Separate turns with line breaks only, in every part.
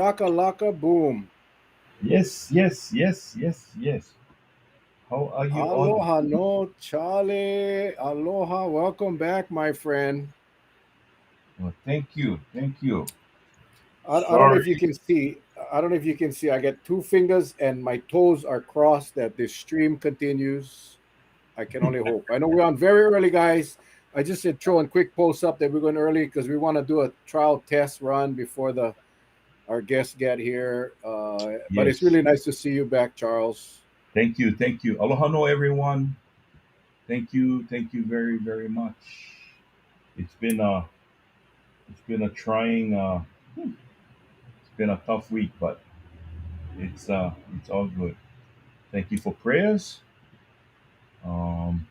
Shakalaka boom.
Yes, yes, yes, yes, yes. How are you all?
Aloha no Charlie. Aloha. Welcome back, my friend.
Well, thank you, thank you.
I don't know if
Sorry.
you can see. I don't know if you can see. I get two fingers and my toes are crossed that this stream continues. I can only hope. I know we're on very early, guys. I just said throwing quick posts up that we're going early because we want to do a trial test run before the our guests get here. But it's
Yes,
really nice to see you back, Charles.
thank you, thank you. Aloha no, everyone. Thank you very, very much. It's been a, it's been a trying, it's been a tough week, but it's all good. Thank you for prayers. Um,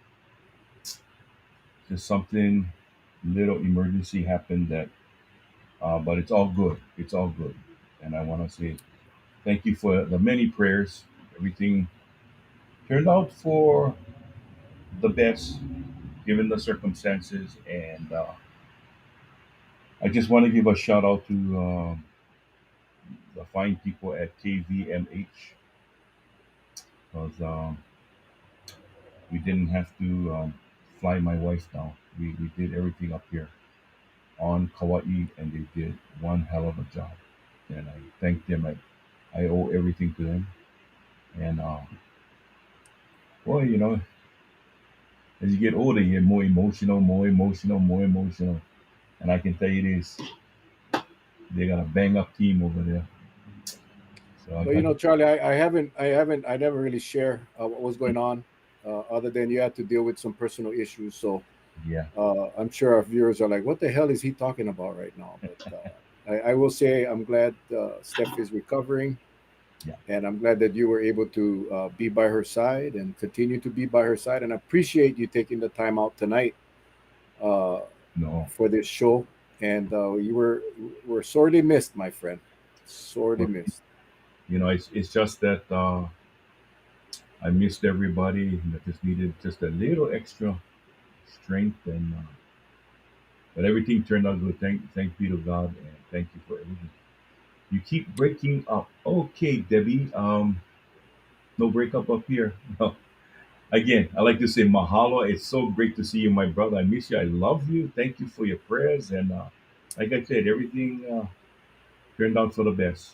just something, little emergency happened that, but it's all good. It's all good, and I want to say thank you for the many prayers. Everything turned out for the best given the circumstances. And I just want to give a shout out to the fine people at KVMH because we didn't have to fly my wife down. We did everything up here on Kauai, and they did one hell of a job. And I thank them. I owe everything to them. And boy, as you get older, you get more emotional, more emotional, more emotional. And I can tell you this, they got a bang up team over there. So I
But
got to,
Charlie, I never really share what was going on, other than you had to deal with some personal issues. So
yeah,
I'm sure our viewers are like, "What the hell is he talking about right now?" But I will say I'm glad Steph is recovering,
yeah,
and I'm glad that you were able to be by her side and continue to be by her side. And I appreciate you taking the time out tonight uh,
no.
for this show. And you were sorely missed, my friend. Sorely
But,
missed.
it's just that I missed everybody that just needed just a little extra strength. And but everything turned out good. Thank be to God, and thank you for everything. You keep breaking up. Okay, Debbie. No breakup up here. No. Again, I like to say mahalo. It's so great to see you, my brother. I miss you. I love you. Thank you for your prayers. And like I said, everything turned out for the best.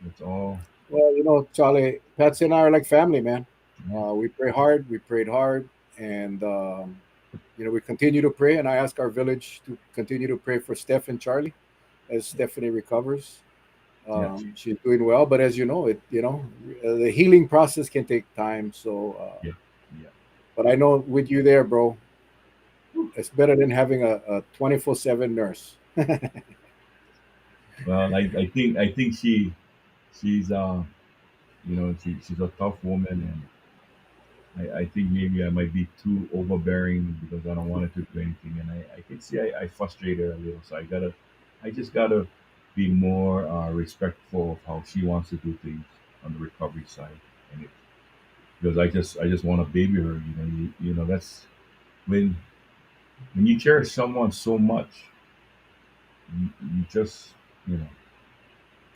That's all.
Well, Charlie, Patsy and I are like family, man.
Yeah.
We pray hard. We prayed hard, and we continue to pray. And I ask our village to continue to pray for Steph and Charlie as Stephanie recovers.
Yeah.
She's doing well, but as you know, the healing process can take time. So,
Yeah. Yeah.
but I know with you there, bro, it's better than having a 24/7 nurse.
Well, I think she's she's a tough woman, and I think maybe I might be too overbearing because I don't want her to do anything, and I can see I frustrate her a little, so I just gotta be more respectful of how she wants to do things on the recovery side, and because I just want to baby her, that's when when you cherish someone so much, you just you know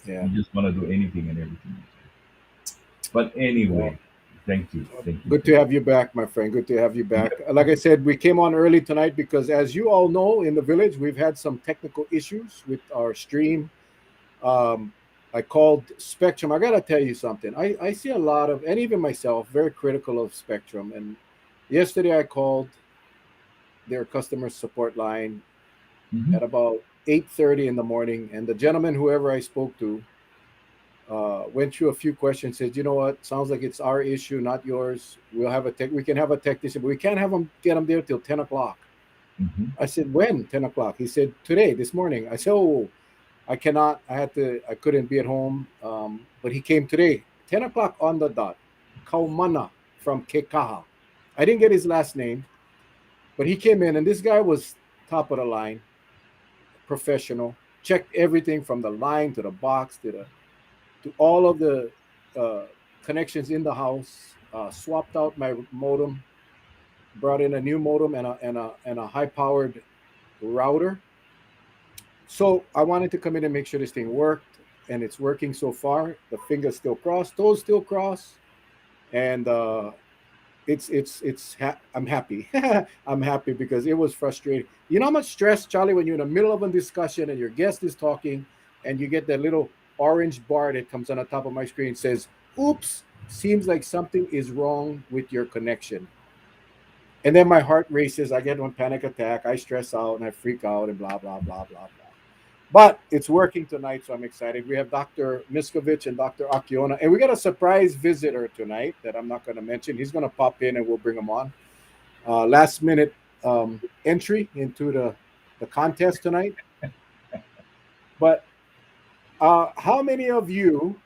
Yeah.
you just want to do anything and everything you can. But
Well,
anyway, thank
good
you.
to have you back, my friend. Good to have you back.
Yep.
Like I said, we came on early tonight because, as you all know, in the village, we've had some technical issues with our stream. Um, I called Spectrum. I got to tell you something. I see a lot of, and even myself, very critical of Spectrum. And yesterday I called their customer support line
Hmm.
at about 8:30 in the morning. And the gentleman, whoever I spoke to, went through a few questions. Said, "You know what? Sounds like it's our issue, not yours. We can have a technician, but we can't have them get them there till 10 o'clock."
Hmm.
I said, "When 10 o'clock?" He said, "Today, this morning." I said, "Oh, I cannot. I couldn't be at home." But he came today, 10 o'clock on the dot. Kaumana from Kekaha. I didn't get his last name, but he came in, and this guy was top of the line, professional. Checked everything from the line to the box to all of the uh, connections in the house. Swapped out my modem, brought in a new modem and a high powered router. So I wanted to come in and make sure this thing worked. and it's working so far. The fingers still crossed, toes still crossed, and I'm happy. I'm happy because it was frustrating. You know how much stress, Charlie, when you're in the middle of a discussion and your guest is talking, and you get that little orange bar that comes on the top of my screen says, "Oops, seems like something is wrong with your connection." And then my heart races. I get one panic attack. I stress out and I freak out and blah blah blah blah blah. But it's working tonight, so I'm excited. We have Dr. Miscovich and Dr. Akiona, and we got a surprise visitor tonight that I'm not going to mention. He's going to pop in, and we'll bring him on. Last minute entry into the contest tonight. But how many of you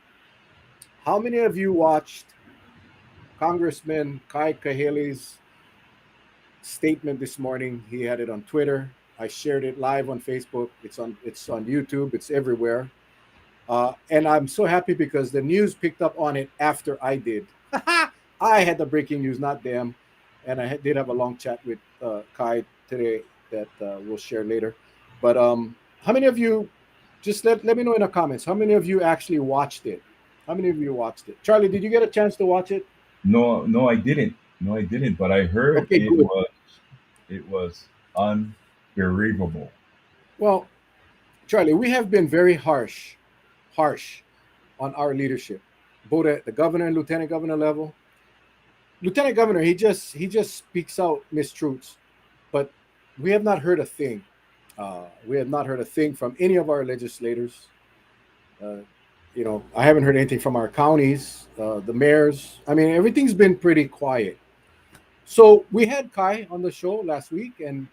watched Congressman Kai Kahele's statement this morning? He had it on Twitter. I shared it live on Facebook. It's on YouTube. It's everywhere. And I'm so happy because the news picked up on it after I did. I had the breaking news, not them. And did have a long chat with Kai today that we'll share later. But how many of you, just let me know in the comments, how many of you actually watched it? How many of you watched it? Charlie, did you get a chance to watch it?
No, no, I didn't. No, I didn't. But I heard
Okay, good.
it was unbelievable.
Well, Charlie, we have been very harsh on our leadership, both at the governor and lieutenant governor level. Lieutenant governor, he just speaks out mistruths, but we have not heard a thing. We have not heard a thing from any of our legislators. Uh, I haven't heard anything from our counties, the mayors. I mean, everything's been pretty quiet. So we had Kai on the show last week, and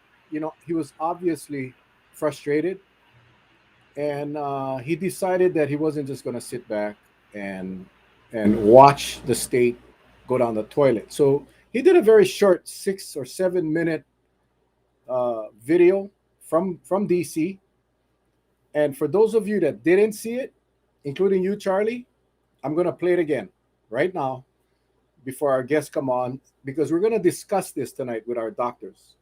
he was obviously frustrated, and he decided that he wasn't just going to sit back and watch the state go down the toilet. So he did a very short 6 or 7 minute video from DC. And for those of you that didn't see it, including you, Charlie, I'm going to play it again right now before our guests come on because we're going to discuss this tonight with our doctors.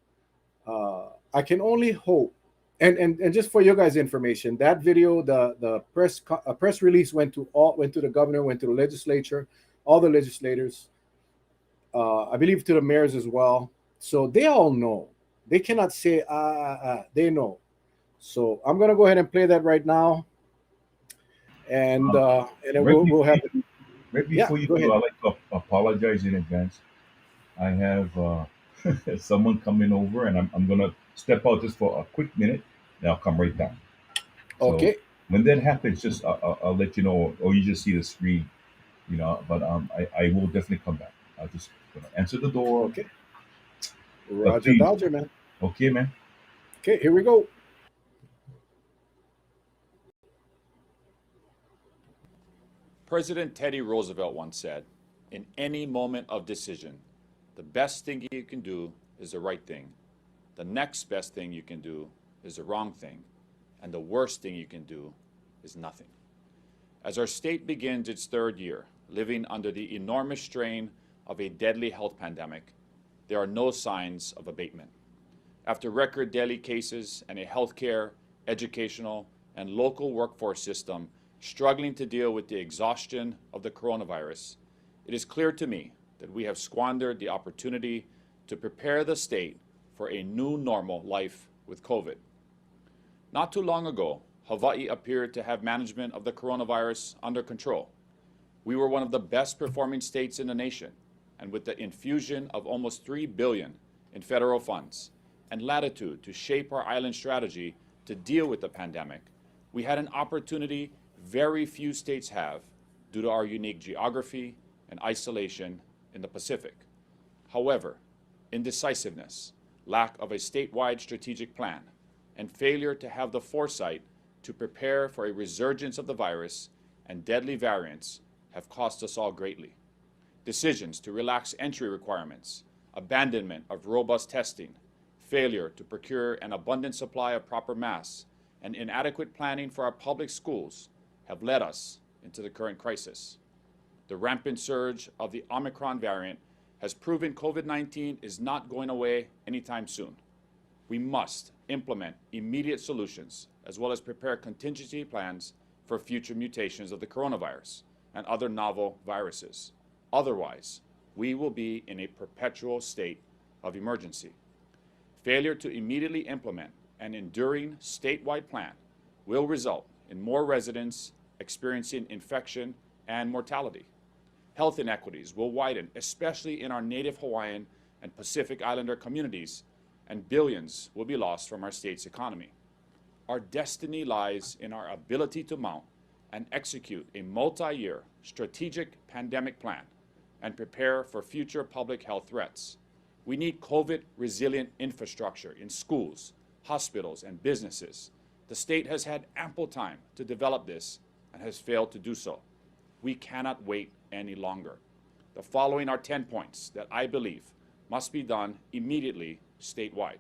I can only hope, and just for you guys' information, that video, the press release went to the governor, went to the legislature, all the legislators, I believe to the mayors as well. So they all know. They cannot say they know. So I'm gonna go ahead and play that right now, and
Uh,
and then
right
we'll
before
have
you,
it.
right
Yeah,
before you
go
do,
ahead.
I'd like to apologize in advance. I have someone coming over, and I'm gonna step out just for a quick minute. Then I'll come right down. So
Okay,
when that happens, just I'll let you know, or you just see the screen, you know. But I will definitely come back. I'll just gonna answer the door.
okay.
But
Roger
please,
Dodger, man.
okay, man.
Okay, here we go.
President Teddy Roosevelt once said, "In any moment of decision, the best thing you can do is the right thing. The next best thing you can do is the wrong thing. And the worst thing you can do is nothing." As our state begins its third year, living under the enormous strain of a deadly health pandemic, there are no signs of abatement. After record daily cases and a healthcare, educational, and local workforce system struggling to deal with the exhaustion of the coronavirus, it is clear to me that we have squandered the opportunity to prepare the state for a new normal life with COVID. Not too long ago, Hawaii appeared to have management of the coronavirus under control. We were one of the best performing states in the nation, and with the infusion of almost $3 billion in federal funds and latitude to shape our island strategy to deal with the pandemic, we had an opportunity very few states have due to our unique geography and isolation in the Pacific. However, indecisiveness, lack of a statewide strategic plan, and failure to have the foresight to prepare for a resurgence of the virus and deadly variants have cost us all greatly. Decisions to relax entry requirements, abandonment of robust testing, failure to procure an abundant supply of proper masks, and inadequate planning for our public schools have led us into the current crisis. The rampant surge of the Omicron variant has proven COVID-19 is not going away anytime soon. We must implement immediate solutions as well as prepare contingency plans for for future mutations of the coronavirus and other novel viruses. Otherwise, we will be in a perpetual state of emergency. Failure to immediately implement an enduring statewide plan will result in more residents experiencing infection and mortality. Health inequities will widen, especially in our native Hawaiian and Pacific Islander communities, and billions will be lost from our state's economy. Our destiny lies in our ability to mount and execute a multi-year strategic pandemic plan and prepare for future public health threats. We need COVID-resilient infrastructure in schools, hospitals, and businesses. The state has had ample time to develop this and has failed to do so. We cannot wait any longer. The following are 10 points that I believe must be done immediately statewide.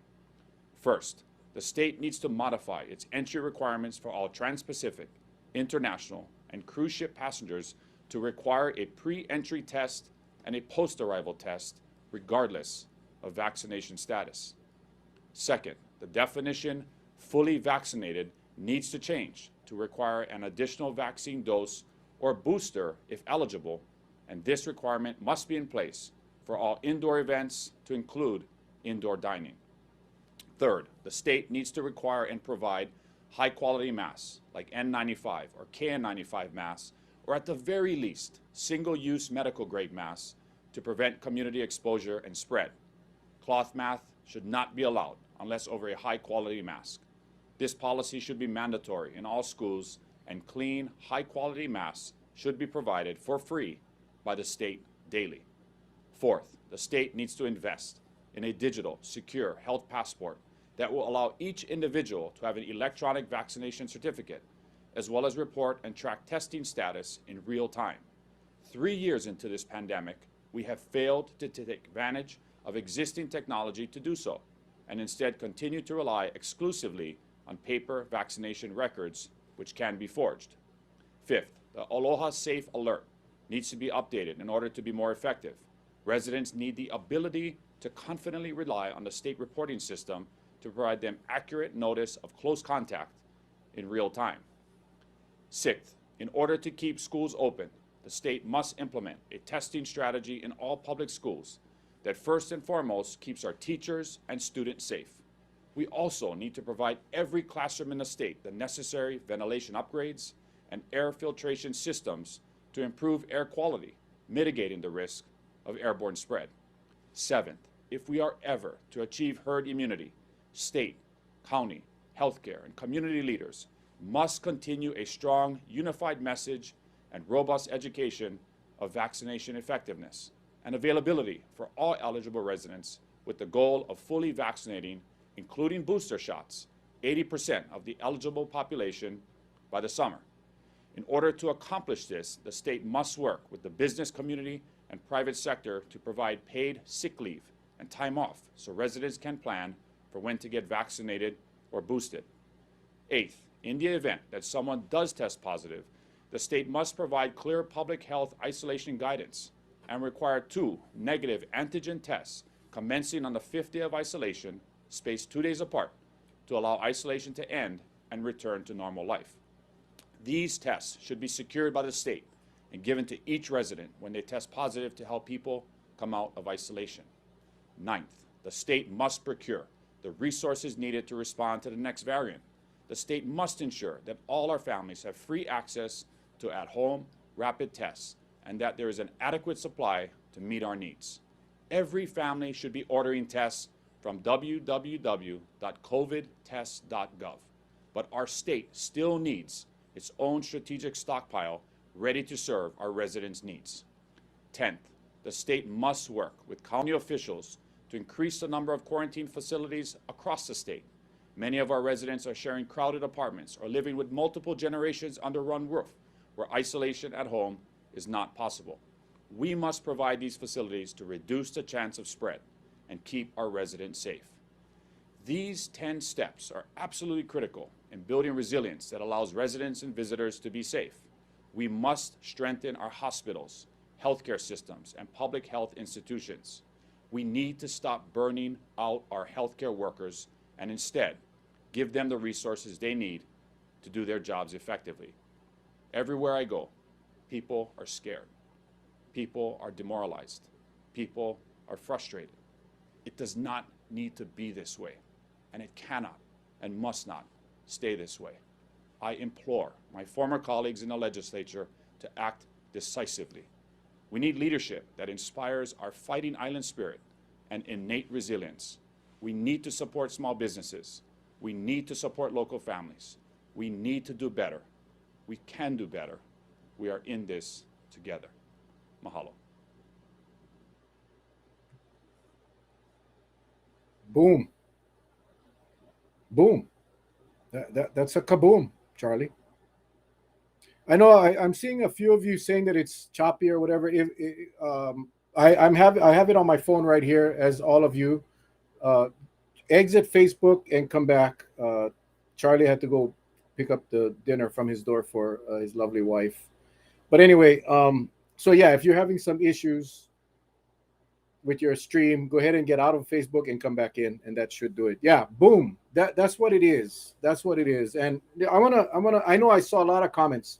First, the state needs to modify its entry requirements for all trans-Pacific, international, and cruise ship passengers to require a pre-entry test and a post-arrival test regardless of vaccination status. Second, the definition fully vaccinated needs to change to require an additional vaccine dose or booster if eligible, and this requirement must be in place for all indoor events to include indoor dining. Third, the state needs to require and provide high-quality masks like N95 or KN95 masks, or at the very least, single-use medical-grade masks to prevent community exposure and spread. Cloth masks should not be allowed unless over a high-quality mask. This policy should be mandatory in all schools, and clean, high-quality masks should be provided for free by the state daily. Fourth, the state needs to invest in a digital, secure health passport that will allow each individual to have an electronic vaccination certificate, as well as report and track testing status in real time. 3 years into this pandemic, we have failed to take advantage of existing technology to do so, and instead continue to rely exclusively on paper vaccination records, which can be forged. Fifth, the Aloha Safe Alert needs to be updated in order to be more effective. Residents need the ability to confidently rely on the state reporting system to provide them accurate notice of close contact in real time. Sixth, in order to keep schools open, the state must implement a testing strategy in all public schools that first and foremost keeps our teachers and students safe. We also need to provide every classroom in the state the necessary ventilation upgrades and air filtration systems to improve air quality, mitigating the risk of airborne spread. Seventh, if we are ever to achieve herd immunity, state, county, healthcare, and community leaders must continue a strong, unified message and robust education of vaccination effectiveness and availability for all eligible residents, with the goal of fully vaccinating, including booster shots, 80% of the eligible population by the summer. In order to accomplish this, the state must work with the business community and private sector to provide paid sick leave and time off so residents can plan for when to get vaccinated or boosted. Eighth, in the event that someone does test positive, the state must provide clear public health isolation guidance and require 2 negative antigen tests commencing on the 5th day of isolation, spaced 2 days apart, to allow isolation to end and return to normal life. These tests should be secured by the state and given to each resident when they test positive to help people come out of isolation. Ninth, the state must procure the resources needed to respond to the next variant. The state must ensure that all our families have free access to at-home rapid tests and that there is an adequate supply to meet our needs. Every family should be ordering tests from www.covidtest.gov, but our state still needs its own strategic stockpile ready to serve our residents' needs. 10th, the state must work with county officials to increase the number of quarantine facilities across the state. Many of our residents are sharing crowded apartments or living with multiple generations under one roof, where isolation at home is not possible. We must provide these facilities to reduce the chance of spread and keep our residents safe. These 10 steps are absolutely critical in building resilience that allows residents and visitors to be safe. We must strengthen our hospitals, healthcare systems, and public health institutions. We need to stop burning out our healthcare workers and instead give them the resources they need to do their jobs effectively. Everywhere I go, people are scared. People are demoralized. People are frustrated. It does not need to be this way, and it cannot and must not stay this way. I implore my former colleagues in the legislature to act decisively. We need leadership that inspires our fighting island spirit and innate resilience. We need to support small businesses. We need to support local families. We need to do better. We can do better. We are in this together. Mahalo.
Boom. Boom. That's a kaboom, Charlie. I know I'm seeing a few of you saying that it's choppy or whatever. I have it on my phone right here as all of you. Exit Facebook and come back. Charlie had to go pick up the dinner from his door for his lovely wife. But anyway, so yeah, if you're having some issues with your stream, go ahead and get out of Facebook and come back in, and that should do it. Yeah, boom. That's what it is. That's what it is. And I know I saw a lot of comments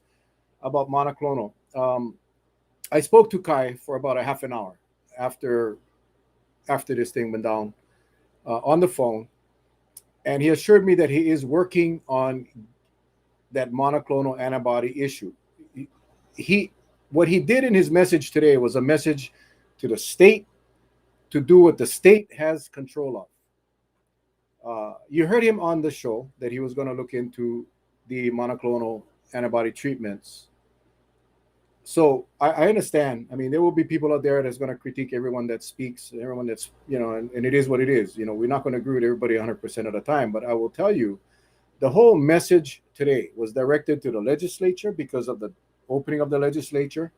about monoclonal. I spoke to Kai for about a half an hour after this thing went down on the phone, and he assured me that he is working on that monoclonal antibody issue. What he did in his message today was a message to the state to do what the state has control of. You heard him on the show that he was going to look into the monoclonal antibody treatments. So I understand. I mean, there will be people out there that's going to critique everyone that speaks, everyone that's, and it is what it is. We're not going to agree with everybody 100% of the time. But I will tell you, the whole message today was directed to the legislature because of the opening of the legislature.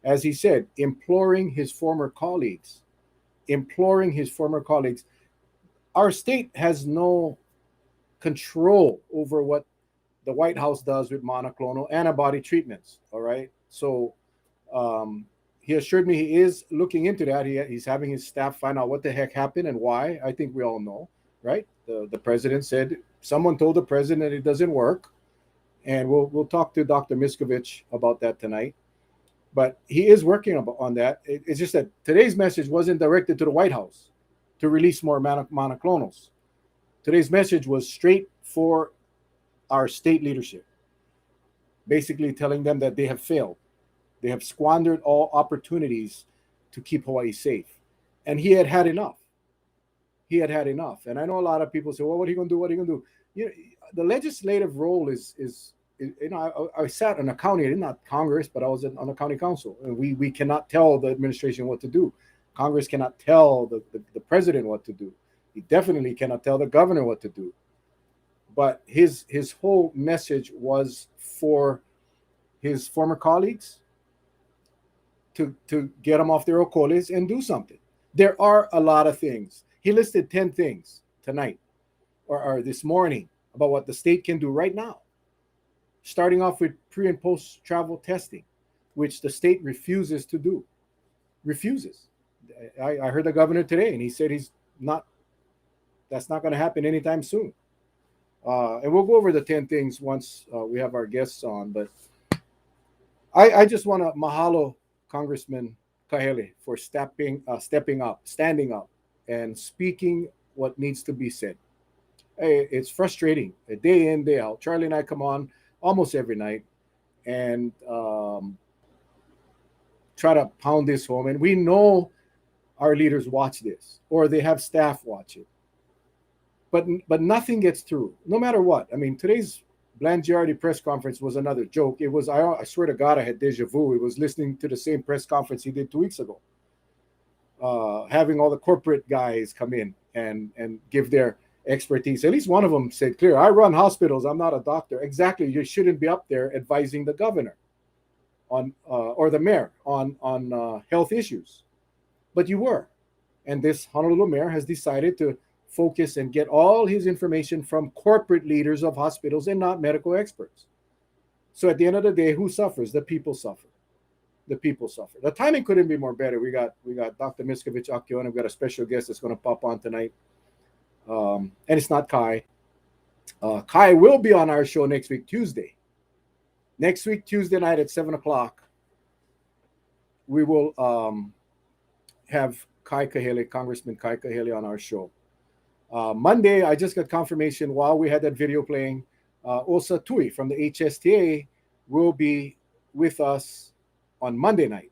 As he said, imploring his former colleagues. Our state has no control over what the White House does with monoclonal antibody treatments. All right. So he assured me he is looking into that. He's having his staff find out what the heck happened and why. I think we all know, right? The president said someone told the president it doesn't work. And we'll talk to Dr. Miscovich about that tonight. But he is working on that. It's just that today's message wasn't directed to the White House to release more monoclonals. Today's message was straight for our state leadership, basically telling them that they have failed. They have squandered all opportunities to keep Hawaii safe. And he had had enough. And I know a lot of people say, well, what are you going to do? What are you going to do? The legislative role is I sat in a county, not Congress, but I was on the county council. And we cannot tell the administration what to do. Congress cannot tell the president what to do. He definitely cannot tell the governor what to do. But his whole message was for his former colleagues to get them off their ocoles and do something. There are a lot of things. He listed 10 things tonight or this morning about what the state can do right now. Starting off with pre and post travel testing, which the state refuses to do. Refuses. I heard the governor today, and he said that's not going to happen anytime soon. And we'll go over the 10 things once we have our guests on. But I just want to mahalo Congressman Kahele for stepping up, standing up, and speaking what needs to be said. It's frustrating, day in, day out. Charlie and I come on almost every night and try to pound this home. And we know our leaders watch this, or they have staff watch it. But nothing gets through, no matter what. I mean, today's Blangiardi press conference was another joke. It was, I swear to God, I had deja vu. It was listening to the same press conference he did 2 weeks ago, having all the corporate guys come in and give their expertise. At least one of them said clear, I run hospitals, I'm not a doctor. Exactly, you shouldn't be up there advising the governor on or the mayor on health issues. But you were. And this Honolulu mayor has decided to focus and get all his information from corporate leaders of hospitals and not medical experts. So at the end of the day, who suffers? The people suffer. The people suffer. The timing couldn't be more better. We got Dr. Miscovich, Akiona. We've got a special guest that's going to pop on tonight. And it's not Kai. Kai will be on our show next week, Tuesday. Next week, Tuesday night at 7 o'clock, we will have Kai Kahele, Congressman Kai Kahele, on our show. Monday, I just got confirmation while we had that video playing. Osa Tui from the HSTA will be with us on Monday night.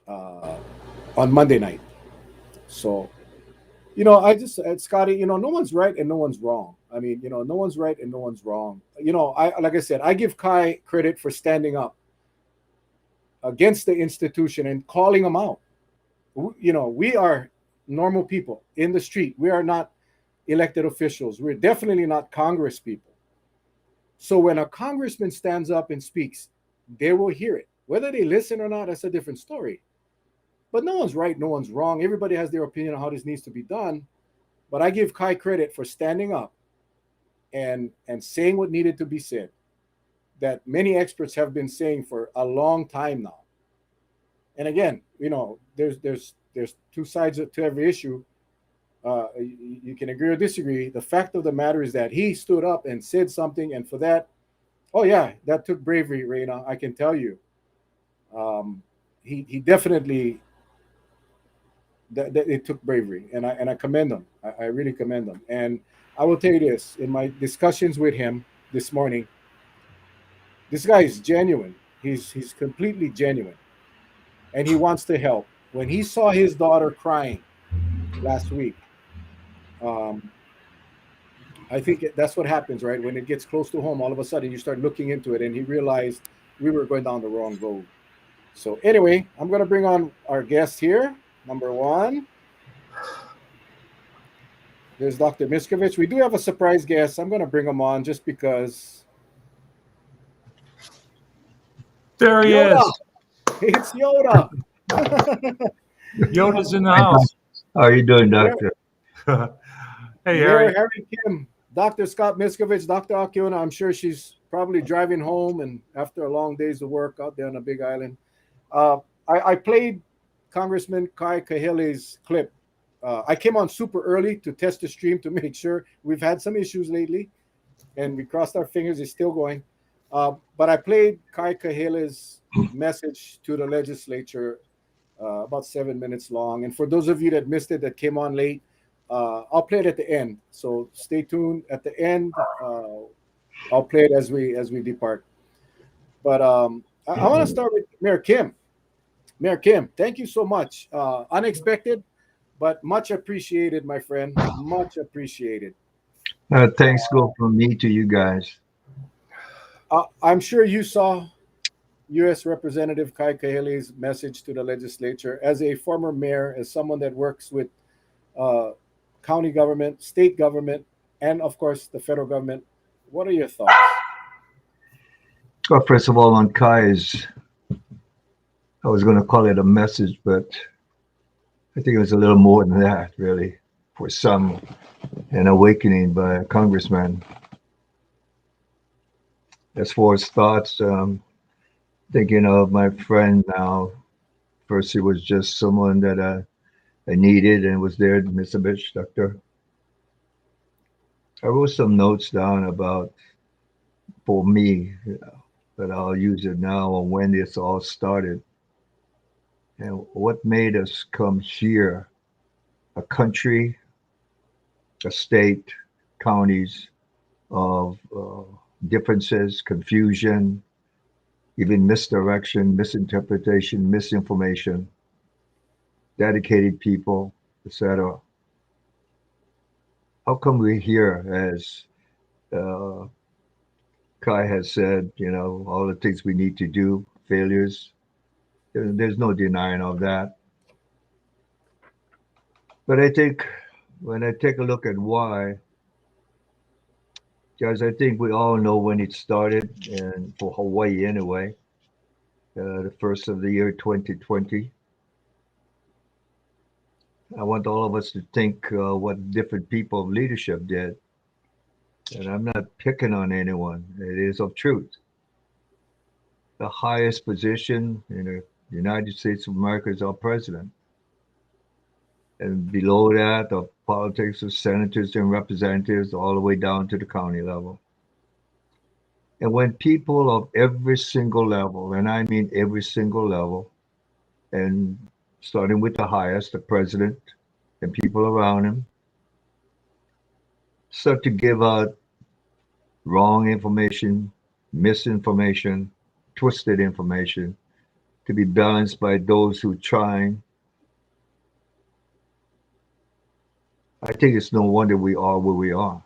On Monday night. So, I just, Scotty, no one's right and no one's wrong. I mean, no one's right and no one's wrong. Like I said, I give Kai credit for standing up against the institution and calling them out. We are normal people in the street. We are not elected officials. We're definitely not Congress people. So when a congressman stands up and speaks, they will hear it. Whether they listen or not, that's a different story. But no one's right, no one's wrong. Everybody has their opinion on how this needs to be done. But I give Kai credit for standing up and saying what needed to be said, that many experts have been saying for a long time now. And again, there's two sides to every issue. You can agree or disagree. The fact of the matter is that he stood up and said something, and for that, oh yeah, that took bravery, Reina. I can tell you. He definitely that it took bravery, and I commend him. I really commend him. And I will tell you this: in my discussions with him this morning, this guy is genuine. He's completely genuine, and he wants to help. When he saw his daughter crying last week, I think that's what happens, right? When it gets close to home, all of a sudden you start looking into it, and he realized we were going down the wrong road. So anyway, I'm going to bring on our guest here. Number one, there's Dr. Miscovich. We do have a surprise guest. I'm going to bring him on just because.
There he
Yoda!
is.
It's Yoda.
Yoda's in the house.
How are you doing, Doctor?
Hey,
Mayor
Harry.
Harry Kim, Dr. Scott Miscovich, Dr. Akiona. I'm sure she's probably driving home and after a long day's of work out there on the Big Island. I played Congressman Kai Kahele's clip. I came on super early to test the stream to make sure. We've had some issues lately, and we crossed our fingers. It's still going. But I played Kai Kahele's message to the legislature, about 7 minutes long. And for those of you that missed it, that came on late, I'll play it at the end. So stay tuned. At the end, I'll play it as we depart. But I want to start with Mayor Kim. Mayor Kim, thank you so much. Unexpected, but much appreciated, my friend. Much appreciated.
Thanks go from me to you guys.
I'm sure you saw U.S. Representative Kai Kahele's message to the legislature. As a former mayor, as someone that works with county government, state government, and of course the federal government, what are your thoughts?
Well, first of all, on Kai's, I was going to call it a message, but I think it was a little more than that, really, for some, an awakening by a congressman. As far as thoughts, thinking of my friend now, first he was just someone that I needed and was there, Miscovich, Doctor. I wrote some notes down about, for me, but I'll use it now on when this all started. And what made us come here, a country, a state, counties of differences, confusion, even misdirection, misinterpretation, misinformation, dedicated people, etc. How come we're here, as Kai has said, all the things we need to do, failures, there's no denying of that. But I think when I take a look at why, guys, I think we all know when it started, and for Hawaii anyway, the first of the year 2020. I want all of us to think what different people of leadership did. And I'm not picking on anyone. It is of truth. The highest position in the United States of America is our president. And below that, the politics of senators and representatives all the way down to the county level. And when people of every single level, and I mean every single level, and starting with the highest, the president, and people around him, start to give out wrong information, misinformation, twisted information to be balanced by those who try. I think it's no wonder we are where we are.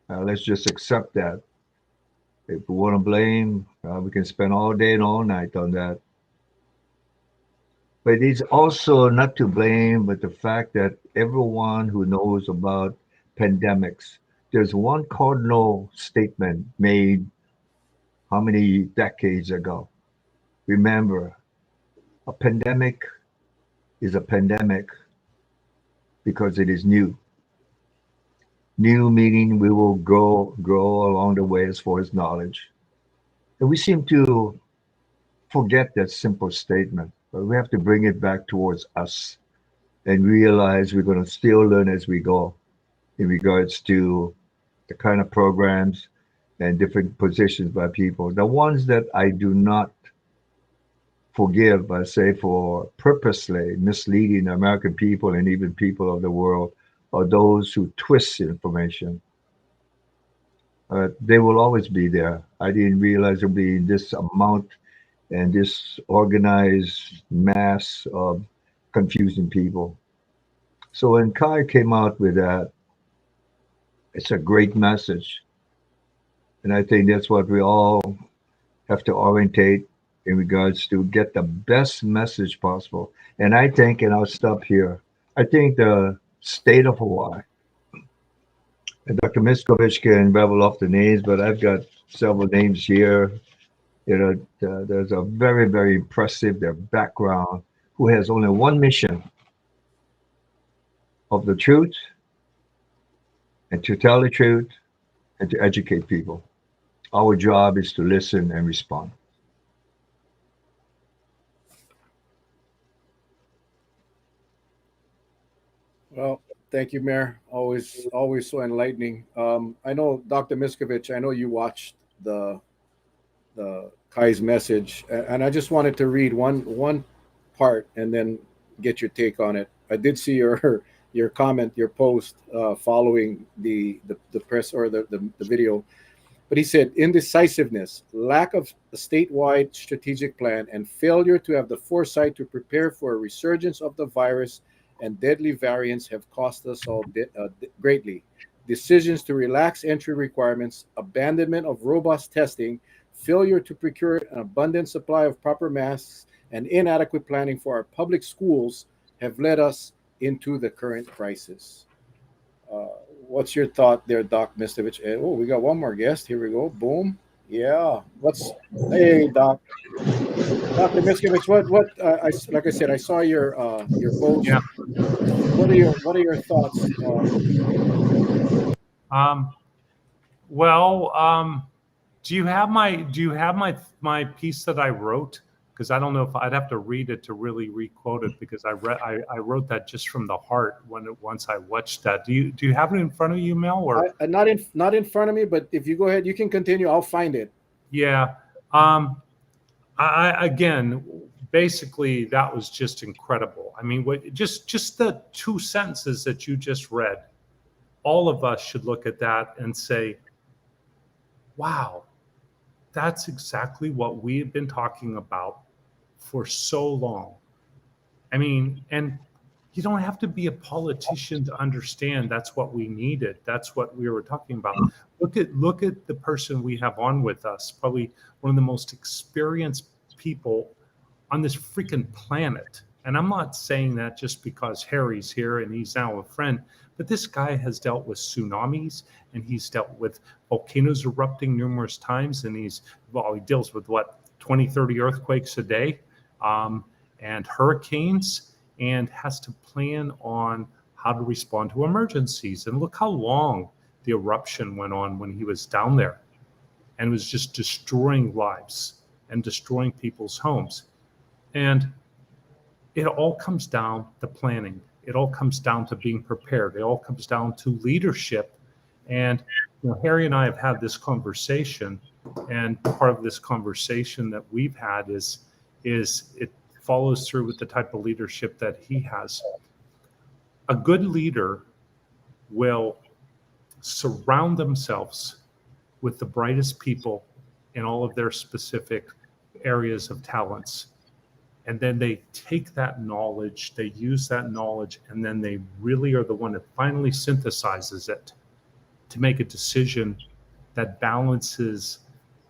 Let's just accept that. If we want to blame, we can spend all day and all night on that. But it's also not to blame, but the fact that everyone who knows about pandemics, there's one cardinal statement made how many decades ago? Remember, a pandemic is a pandemic because it is new. New meaning we will grow along the way as far as knowledge. And we seem to forget that simple statement, but we have to bring it back towards us and realize we're going to still learn as we go in regards to the kind of programs and different positions by people. The ones that I do not forgive, I say, for purposely misleading the American people and even people of the world, are those who twist information. They will always be there. I didn't realize there'll be this amount and this organized mass of confusing people. So when Kai came out with that, it's a great message. And I think that's what we all have to orientate in regards to get the best message possible. And I think, and I'll stop here, I think the state of Hawaii, and Dr. Miscovich can rattle off the names, but I've got several names here. You know, there's a very, very impressive, their background, who has only one mission of the truth and to tell the truth and to educate people. Our job is to listen and respond.
Well, thank you, Mayor. Always so enlightening. I know, Dr. Miscovich, I know you watched the Kai's message, and I just wanted to read one part and then get your take on it. I did see your comment, your post following the press or the video. But he said indecisiveness, lack of a statewide strategic plan, and failure to have the foresight to prepare for a resurgence of the virus and deadly variants have cost us all greatly. Decisions to relax entry requirements, abandonment of robust testing, failure to procure an abundant supply of proper masks, and inadequate planning for our public schools have led us into the current crisis. What's your thought there, Doc Mistovich? Oh, we got one more guest. Here we go. Boom. Yeah. Hey, Dr. Miskovich? Like I said, I saw your post.
Yeah.
What are your thoughts?
Well, do you have my piece that I wrote? Because I don't know if I'd have to read it to really requote it, because I wrote that just from the heart once I watched that. Do you have it in front of you, Mel? Or
Not in front of me, but if you go ahead, you can continue. I'll find it.
yeah. Again, basically that was just incredible. I mean, just the two sentences that you just read, all of us should look at that and say, wow, that's exactly what we have been talking about for so long. I mean, and you don't have to be a politician to understand that's what we needed. That's what we were talking about. Look at the person we have on with us, probably one of the most experienced people on this freaking planet. And I'm not saying that just because Harry's here and he's now a friend, but this guy has dealt with tsunamis and he's dealt with volcanoes erupting numerous times. And he deals with 20, 30 earthquakes a day, and hurricanes, and has to plan on how to respond to emergencies. And look how long the eruption went on when he was down there, and was just destroying lives and destroying people's homes. And it all comes down to planning. It all comes down to being prepared. It all comes down to leadership And Harry and I have had this conversation, and part of this conversation that we've had is it follows through with the type of leadership that he has. A good leader will surround themselves with the brightest people in all of their specific areas of talents. And then they take that knowledge, they use that knowledge, and then they really are the one that finally synthesizes it to make a decision that balances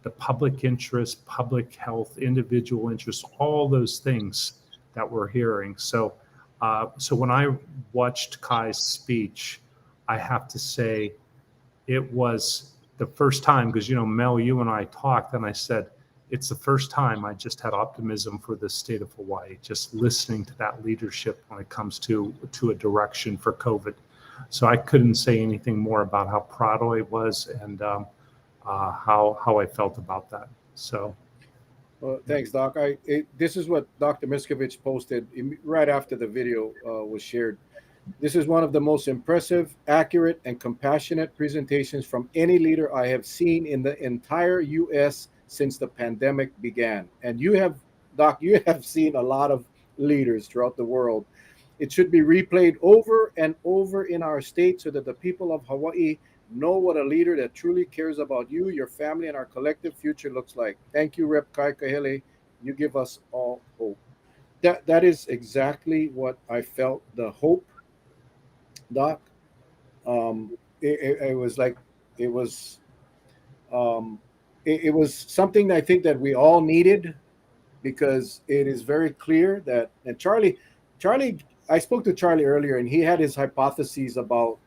the public interest, public health, individual interest, all those things that we're hearing. So when I watched Kai's speech, I have to say it was the first time, because, Mel, you and I talked, and I said, it's the first time I just had optimism for the state of Hawaii, just listening to that leadership when it comes to a direction for COVID. So I couldn't say anything more about how proud I was and how I felt about that. So.
Well, thanks, Doc. This is what Dr. Miscovich posted right after the video was shared. This is one of the most impressive, accurate, and compassionate presentations from any leader I have seen in the entire U.S. since the pandemic began. And you have, Doc, you have seen a lot of leaders throughout the world. It should be replayed over and over in our state so that the people of Hawaii know what a leader that truly cares about you, your family, and our collective future looks like. Thank you, Rep. Kai Kahele. You give us all hope. That is exactly what I felt, the hope, Doc. It was like, it was it was something I think that we all needed, because it is very clear that, and Charlie, I spoke to Charlie earlier, and he had his hypotheses about,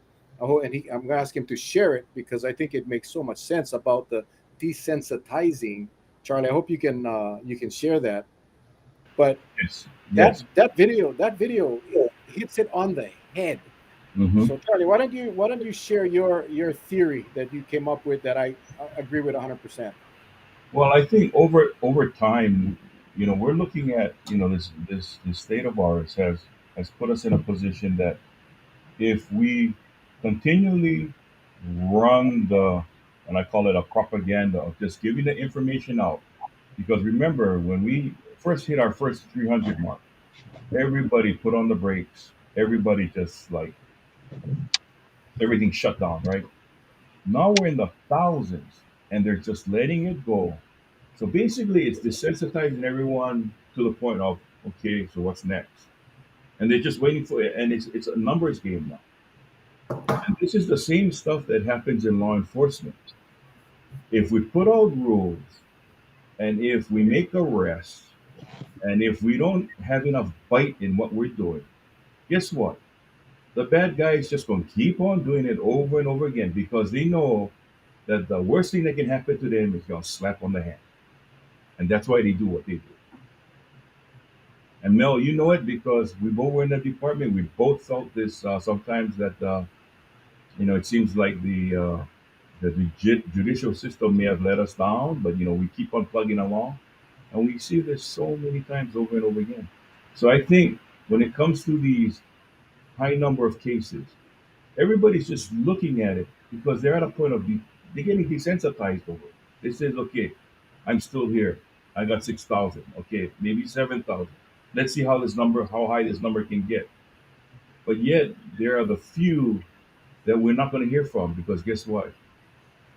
and I'm going to ask him to share it because I think it makes so much sense about the desensitizing. Charlie, I hope you can share that. But
Yes.
that video hits it on the head.
Mm-hmm.
So Charlie, why don't you share your theory that you came up with that I agree with 100%.
Well, I think over time, we're looking at this state of ours has put us in a position that if we continually run and I call it a propaganda of just giving the information out, because remember when we first hit our first 300 mark, everybody put on the brakes, everybody just like everything shut down, right? Now we're in the thousands and they're just letting it go. So basically, it's desensitizing everyone to the point of, okay, so what's next? And they're just waiting for it. And it's a numbers game now. And this is the same stuff that happens in law enforcement. If we put out rules and if we make arrests and if we don't have enough bite in what we're doing, guess what? The bad guy is just going to keep on doing it over and over again because they know that the worst thing that can happen to them is going to slap on the hand. And that's why they do what they do. And Mel, you know it because we both were in the department. We both felt this sometimes that it seems like the judicial system may have let us down, but we keep on plugging along, and we see this so many times over and over again. So I think when it comes to these high number of cases, everybody's just looking at it because they're at a point of they're getting desensitized over it. They says, okay, I'm still here. I got 6,000. Okay, maybe 7,000. Let's see how high this number can get. But yet, there are the few that we're not going to hear from because guess what?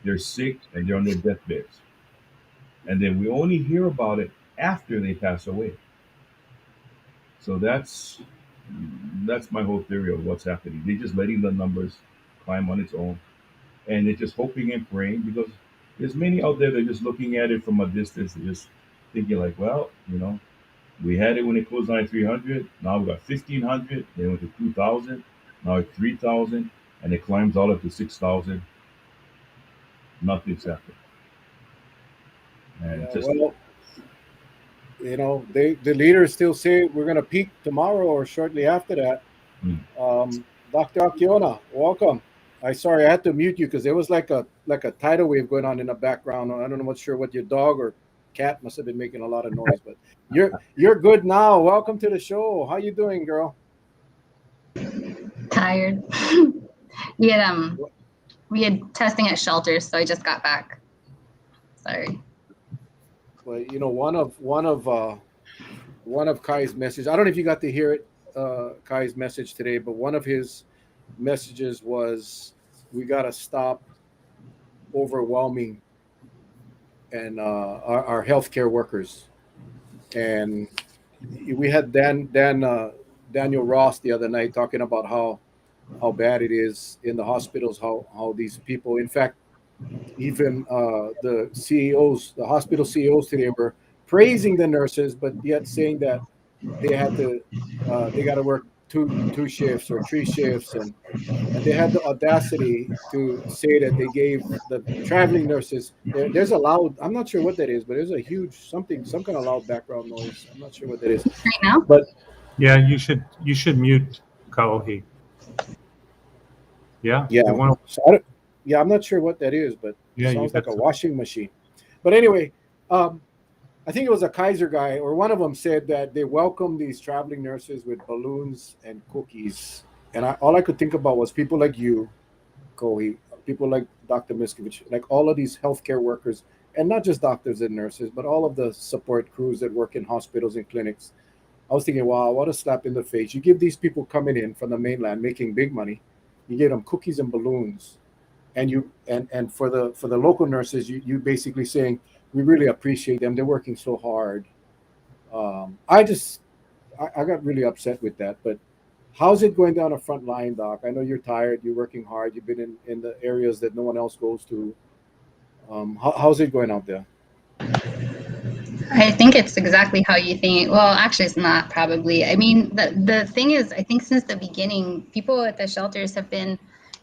They're sick and they're on their deathbeds. And then we only hear about it after they pass away. So that's my whole theory of what's happening. They're just letting the numbers climb on its own. And they're just hoping and praying because there's many out there that are just looking at it from a distance and just thinking like, well, we had it when it closed on 300. Now we got 1,500. Then it went to 2,000. Now it's 3,000. And it climbs all up to 6,000. Nothing's happened. And
the leaders still say we're going to peak tomorrow or shortly after that. Dr. Akiona, welcome. I had to mute you because there was like a tidal wave going on in the background. I don't know what's sure what your dog or cat must have been making a lot of noise, but you're good now. Welcome to the show. How you doing, girl?
Tired. Yeah, we had testing at shelters, so I just got back. Sorry.
Well, you know, one of Kai's messages. I don't know if you got to hear it, Kai's message today, but one of his messages was, "We got to stop overwhelming and our healthcare workers." And we had Daniel Ross the other night talking about how bad it is in the hospitals, how these people, in fact, even the CEOs, the hospital CEOs today were praising the nurses, but yet saying that they got to work two shifts or three shifts, and they had the audacity to say that they gave the traveling nurses there's a loud, I'm not sure what that is, but there's a huge something, some kind of loud background noise. I'm not sure what that is,
Right now?
but
Yeah, you should mute Kauhi. Yeah,
yeah,
you want
so I don't, yeah, I'm not sure what that is, but it
Yeah, you
sounds like
got
a
some-
washing machine. But anyway, I think it was a Kaiser guy or one of them said that they welcome these traveling nurses with balloons and cookies, and all I could think about was people like you, Kohi, people like Dr. Miscovich, like all of these healthcare workers, and not just doctors and nurses, but all of the support crews that work in hospitals and clinics. I was thinking, wow, what a slap in the face. You give these people coming in from the mainland making big money, you give them cookies and balloons, and for the local nurses, you basically saying, we really appreciate them. They're working so hard. I got really upset with that. But how's it going down the front line, Doc? I know you're tired. You're working hard. You've been in the areas that no one else goes to. How's it going out there?
I think it's exactly how you think. Well, actually, it's not probably. I mean, the thing is, I think since the beginning, people at the shelters have been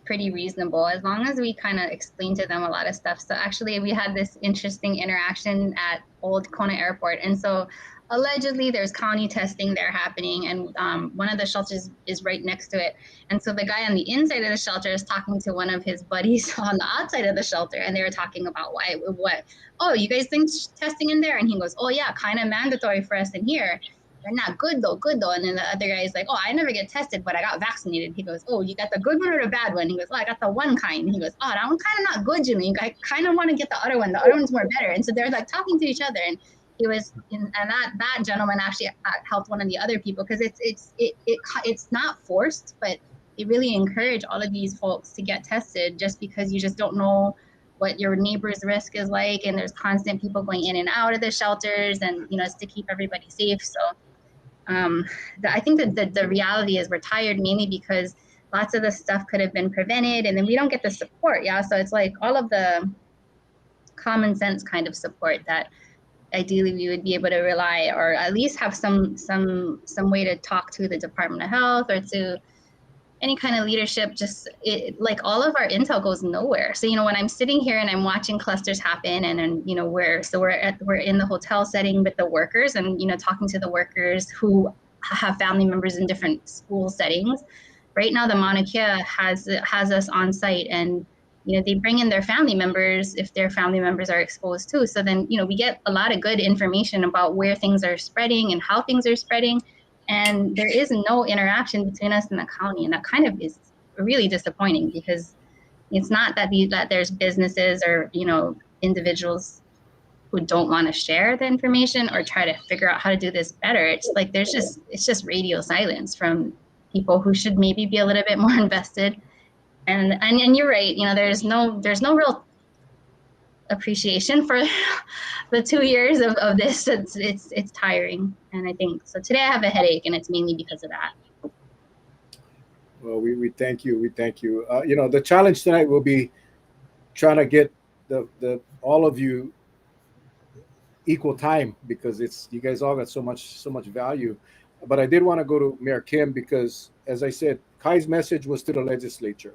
pretty reasonable as long as we kind of explain to them a lot of stuff. So actually, we had this interesting interaction at Old Kona Airport, and so allegedly there's county testing there happening, and one of the shelters is right next to it. And so the guy on the inside of the shelter is talking to one of his buddies on the outside of the shelter, and they were talking about what oh, you guys think testing in there? And he goes, oh yeah, kind of mandatory for us in here. They're not good though. And then the other guy is like, oh, I never get tested, but I got vaccinated. He goes, oh, you got the good one or the bad one? He goes, oh, I got the one kind. He goes, oh, that one kind of not good, Jimmy. I kind of want to get the other one. The other one's more better. And so they're like talking to each other. And he was, and that gentleman actually helped one of the other people because it's not forced, but it really encouraged all of these folks to get tested just because you just don't know what your neighbor's risk is like, and there's constant people going in and out of the shelters, and it's to keep everybody safe. So I think that the reality is we're tired mainly because lots of the stuff could have been prevented, and then we don't get the support. Yeah, so it's like all of the common sense kind of support that ideally we would be able to rely, or at least have some way to talk to the Department of Health or to any kind of leadership. Just like all of our intel goes nowhere. So when I'm sitting here and I'm watching clusters happen, and then we're in the hotel setting with the workers, and talking to the workers who have family members in different school settings. Right now the Mauna Kea has us on site, and they bring in their family members if their family members are exposed too. So then we get a lot of good information about where things are spreading and how things are spreading. And there is no interaction between us and the county, and that kind of is really disappointing, because it's not that there's businesses or individuals who don't want to share the information or try to figure out how to do this better. It's like it's just radio silence from people who should maybe be a little bit more invested. And you're right. There's no real appreciation for the 2 years of this. It's tiring, and I think so. Today I have a headache, and it's mainly because of that.
Well, we thank you. We thank you. The challenge tonight will be trying to get the all of you equal time, because you guys all got so much value. But I did want to go to Mayor Kim because, as I said, Kai's message was to the legislature.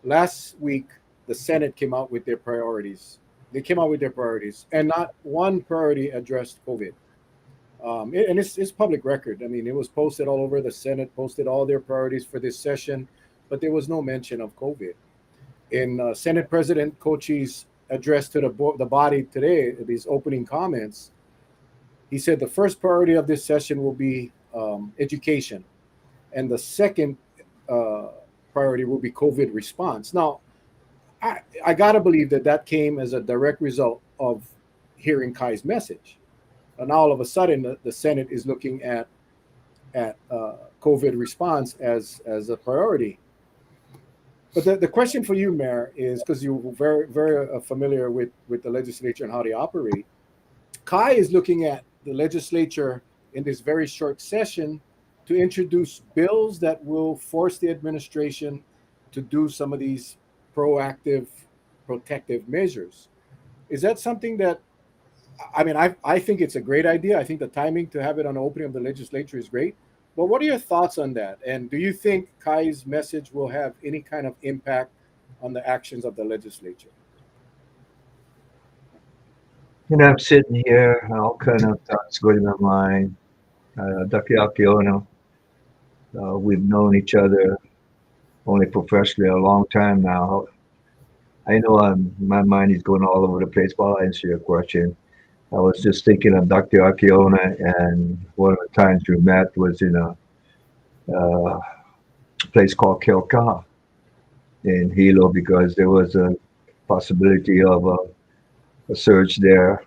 Last week, the Senate came out with their priorities. They came out with their priorities, and not one priority addressed COVID. And it's public record. I mean, it was posted all over. The Senate posted all their priorities for this session, but there was no mention of COVID. In Senate President Kochi's address to the body today, these opening comments, he said the first priority of this session will be education, and the second priority will be COVID response. Now, I gotta believe that that came as a direct result of hearing Kai's message. And now all of a sudden, the Senate is looking at COVID response as a priority. But the question for you, Mayor, is because you're very familiar with the legislature and how they operate. Kai is looking at the legislature in this very short session to introduce bills that will force the administration to do some of these proactive, protective measures. Is that something that I mean, I think it's a great idea. I think the timing to have it on the opening of the legislature is great. But what are your thoughts on that? And do you think Kai's message will have any kind of impact on the actions of the legislature?
I'm sitting here, and all kind of thoughts going in my mind. Dr. Akiona, we've known each other only professionally a long time now. I know my mind is going all over the place, but I'll answer your question. I was just thinking of Dr. Akiona, and one of the times we met was in a place called Kilka in Hilo because there was a possibility of a surge there,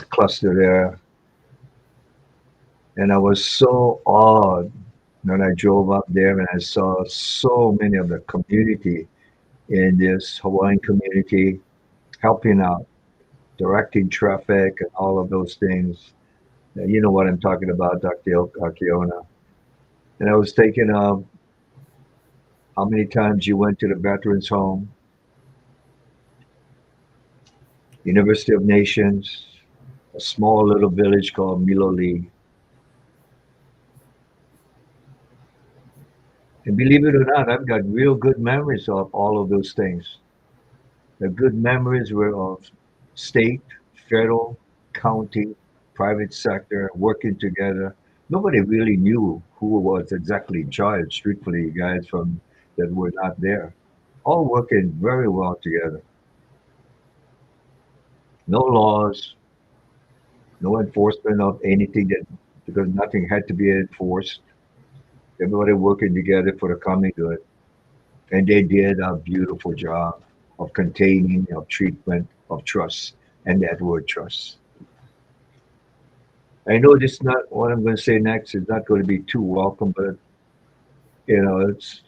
a cluster there. And I was so awed when I drove up there and I saw so many of the community in this Hawaiian community helping out, directing traffic and all of those things. Now, you know what I'm talking about, Dr. Akiona. And I was thinking of how many times you went to the Veterans Home, University of Nations, a small little village called Miloli. And believe it or not, I've got real good memories of all of those things. The good memories were of state, federal, county, private sector working together. Nobody really knew who was exactly in charge, truthfully, guys from that were not there. All working very well together. No laws, no enforcement of anything that because nothing had to be enforced. Everybody working together for the common good. And they did a beautiful job of containing, of treatment, of trust, and that word trust. I know this is not what I'm going to say next is not going to be too welcome, but it's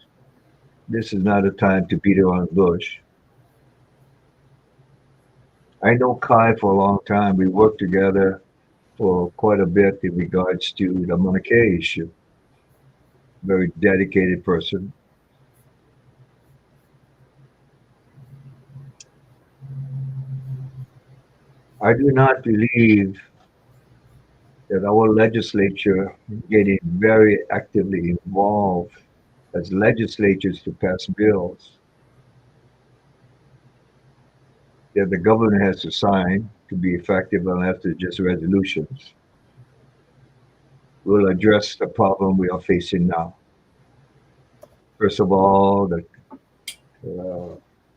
this is not a time to beat around the bush. I know Kai for a long time. We worked together for quite a bit in regards to the Mauna Kea issue. Very dedicated person. I do not believe that our legislature getting very actively involved as legislatures to pass bills that the governor has to sign to be effective unless they're just resolutions will address the problem we are facing now. First of all, the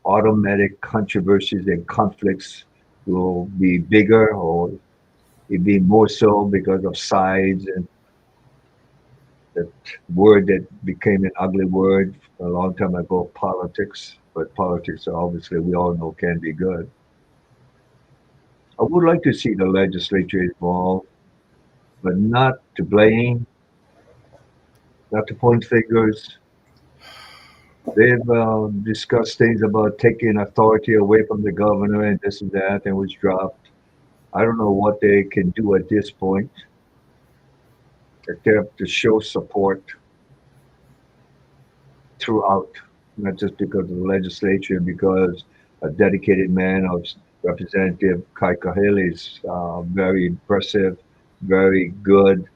automatic controversies and conflicts will be bigger or it be more so because of sides and that word that became an ugly word a long time ago, politics. But politics, obviously, we all know can be good. I would like to see the legislature involved, but not to blame, not to point fingers. They've discussed things about taking authority away from the governor and this and that, and was dropped. I don't know what they can do at this point, except to show support throughout, not just because of the legislature, because a dedicated man of Representative Kai Kahele is very impressive, very good,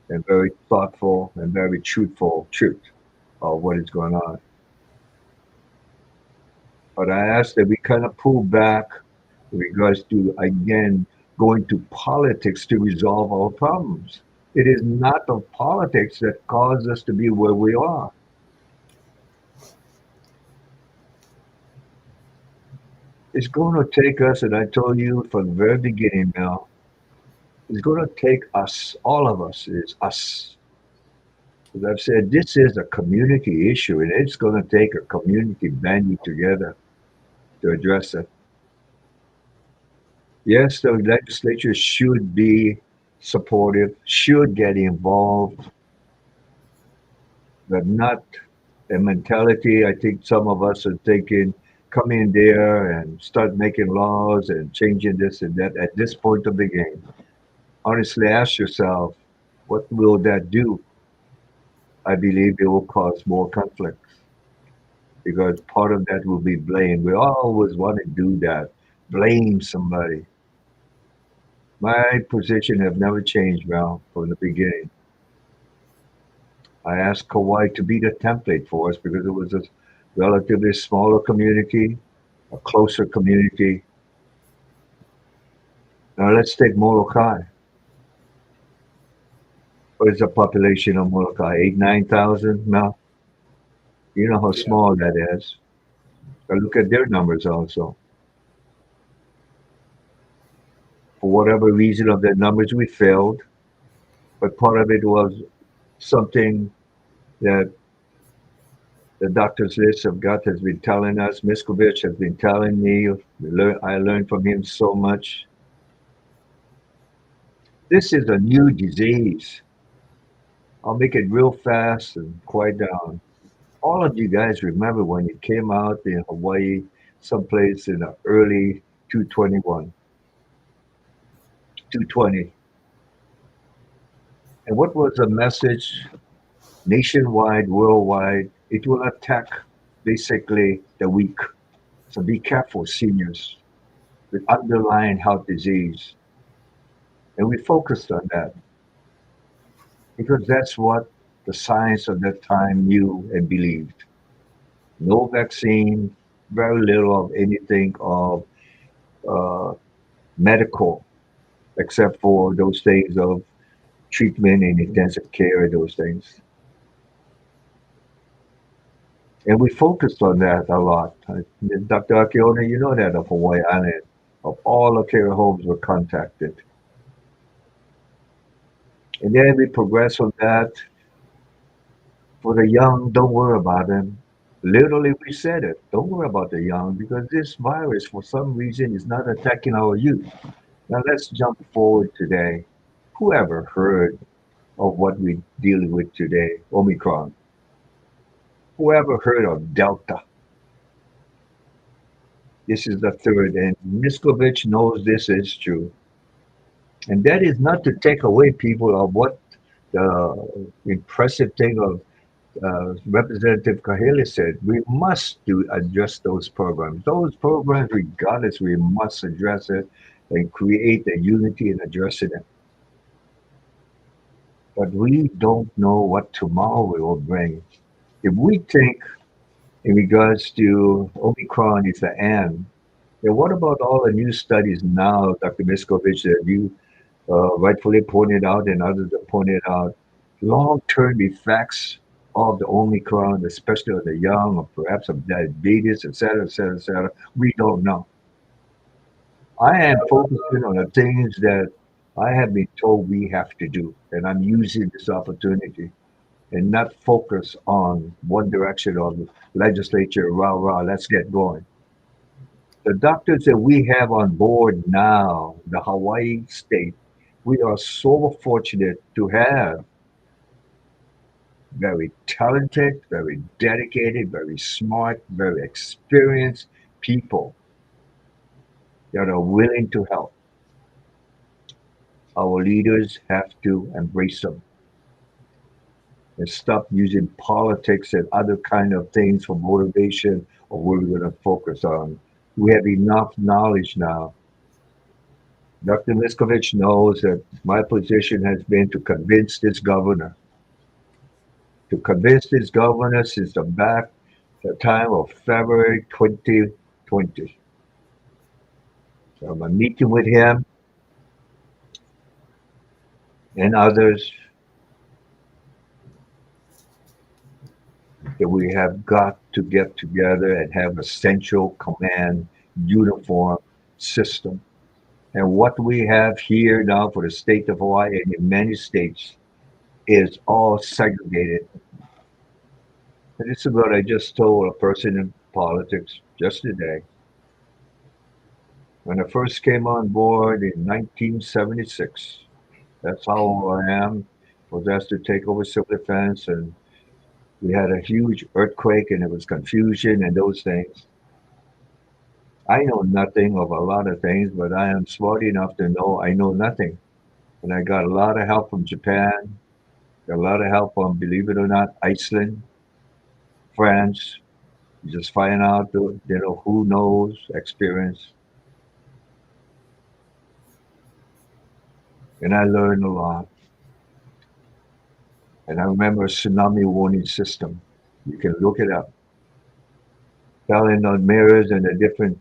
and very thoughtful and very truth of what is going on. But I ask that we kind of pull back in regards to, again, going to politics to resolve our problems. It is not the politics that caused us to be where we are. It's going to take us, and I told you from the very beginning, Mel, it's going to take us, all of us, is us. As I've said, this is a community issue, and it's going to take a community banding together. to address it. Yes, the legislature should be supportive, should get involved, but not a mentality. I think some of us are thinking, come in there and start making laws and changing this and that at this point of the game. Honestly, ask yourself, what will that do? I believe it will cause more conflicts because part of that will be blame. We always want to do that, blame somebody. My position have never changed, Val, from the beginning. I asked Kauai to be the template for us because it was a relatively smaller community, a closer community. Now let's take Molokai. What is the population of Molokai? 8, 9,000 now? You know how
Yeah.
small that is. I look at their numbers also. For whatever reason of their numbers, we failed. But part of it was something that the doctor's list of gut has been telling us. Miscovich has been telling me. I learned from him so much. This is a new disease. I'll make it real fast and quiet down. All of you guys remember when you came out in Hawaii, someplace in the early 221, 220. And what was the message nationwide, worldwide? It will attack basically the weak. So be careful, seniors, with underlying health disease. And we focused on that because that's what the science of that time knew and believed. No vaccine, very little of anything of uh, medical, except for those things of treatment and intensive care and those things. And we focused on that a lot. Dr. Akiona, you know that of Hawaii Island, of all the care homes were contacted. And then we progressed on that. For the young, don't worry about them. Literally, we said it. Don't worry about the young because this virus, for some reason, is not attacking our youth. Now, let's jump forward today. Who ever heard of what we're dealing with today, Omicron? Who ever heard of Delta? This is the third, and Miscovich knows this is true. And that is not to take away people of what the impressive thing of Representative Kahele said. We must do address those programs. Those programs, regardless, we must address it and create a unity in addressing it. But we don't know what tomorrow will bring. If we think in regards to Omicron is the end, then what about all the new studies now, Dr. Miscovich, that you rightfully pointed out and others have pointed out, long-term effects of the Omicron, especially on the young, or perhaps of diabetes, et cetera, et cetera, et cetera. We don't know. I am focusing on the things that I have been told we have to do, and I'm using this opportunity and not focus on one direction of the legislature, rah, rah, let's get going. The doctors that we have on board now, the Hawaii state, we are so fortunate to have very talented, very dedicated, very smart, very experienced people that are willing to help. Our leaders have to embrace them and stop using politics and other kind of things for motivation or what we're going to focus on. We have enough knowledge now. Dr. Miscovich knows that my position has been to convince this governor, since the time of February 2020. So I'm meeting with him and others that we have got to get together and have a central command uniform system. And what we have here now for the state of Hawaii and in many states is all segregated. And this is what I just told a person in politics just today. When I first came on board in 1976, that's how old I am. Was asked to take over civil defense, and we had a huge earthquake, and it was confusion and those things. I know nothing of a lot of things, but I am smart enough to know I know nothing. And I got a lot of help from Japan, got a lot of help from, believe it or not, Iceland, France. You just find out, who knows, experience. And I learned a lot. And I remember a tsunami warning system. You can look it up. Telling on mayors and the different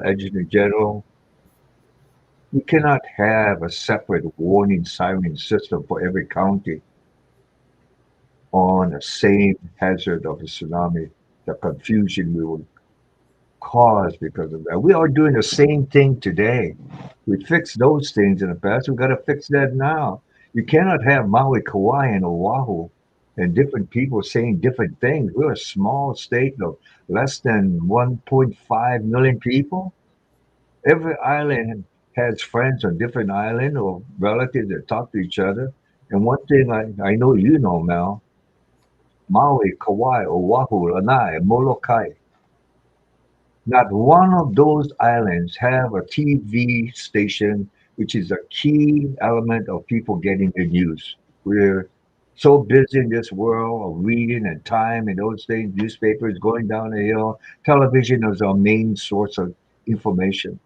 adjutant general, we cannot have a separate warning siren system for every county on the same hazard of a tsunami. The confusion we will cause because of that. We are doing the same thing today. We fixed those things in the past. We've got to fix that now. You cannot have Maui, Kauai, and Oahu and different people saying different things. We're a small state of less than 1.5 million people. Every island has friends on different island or relatives that talk to each other. And one thing I know you know, Mel, Maui, Kauai, Oahu, Lanai, Molokai, not one of those islands have a TV station, which is a key element of people getting the news. We're so busy in this world of reading and time and those things, newspapers going down the hill. Television is our main source of information.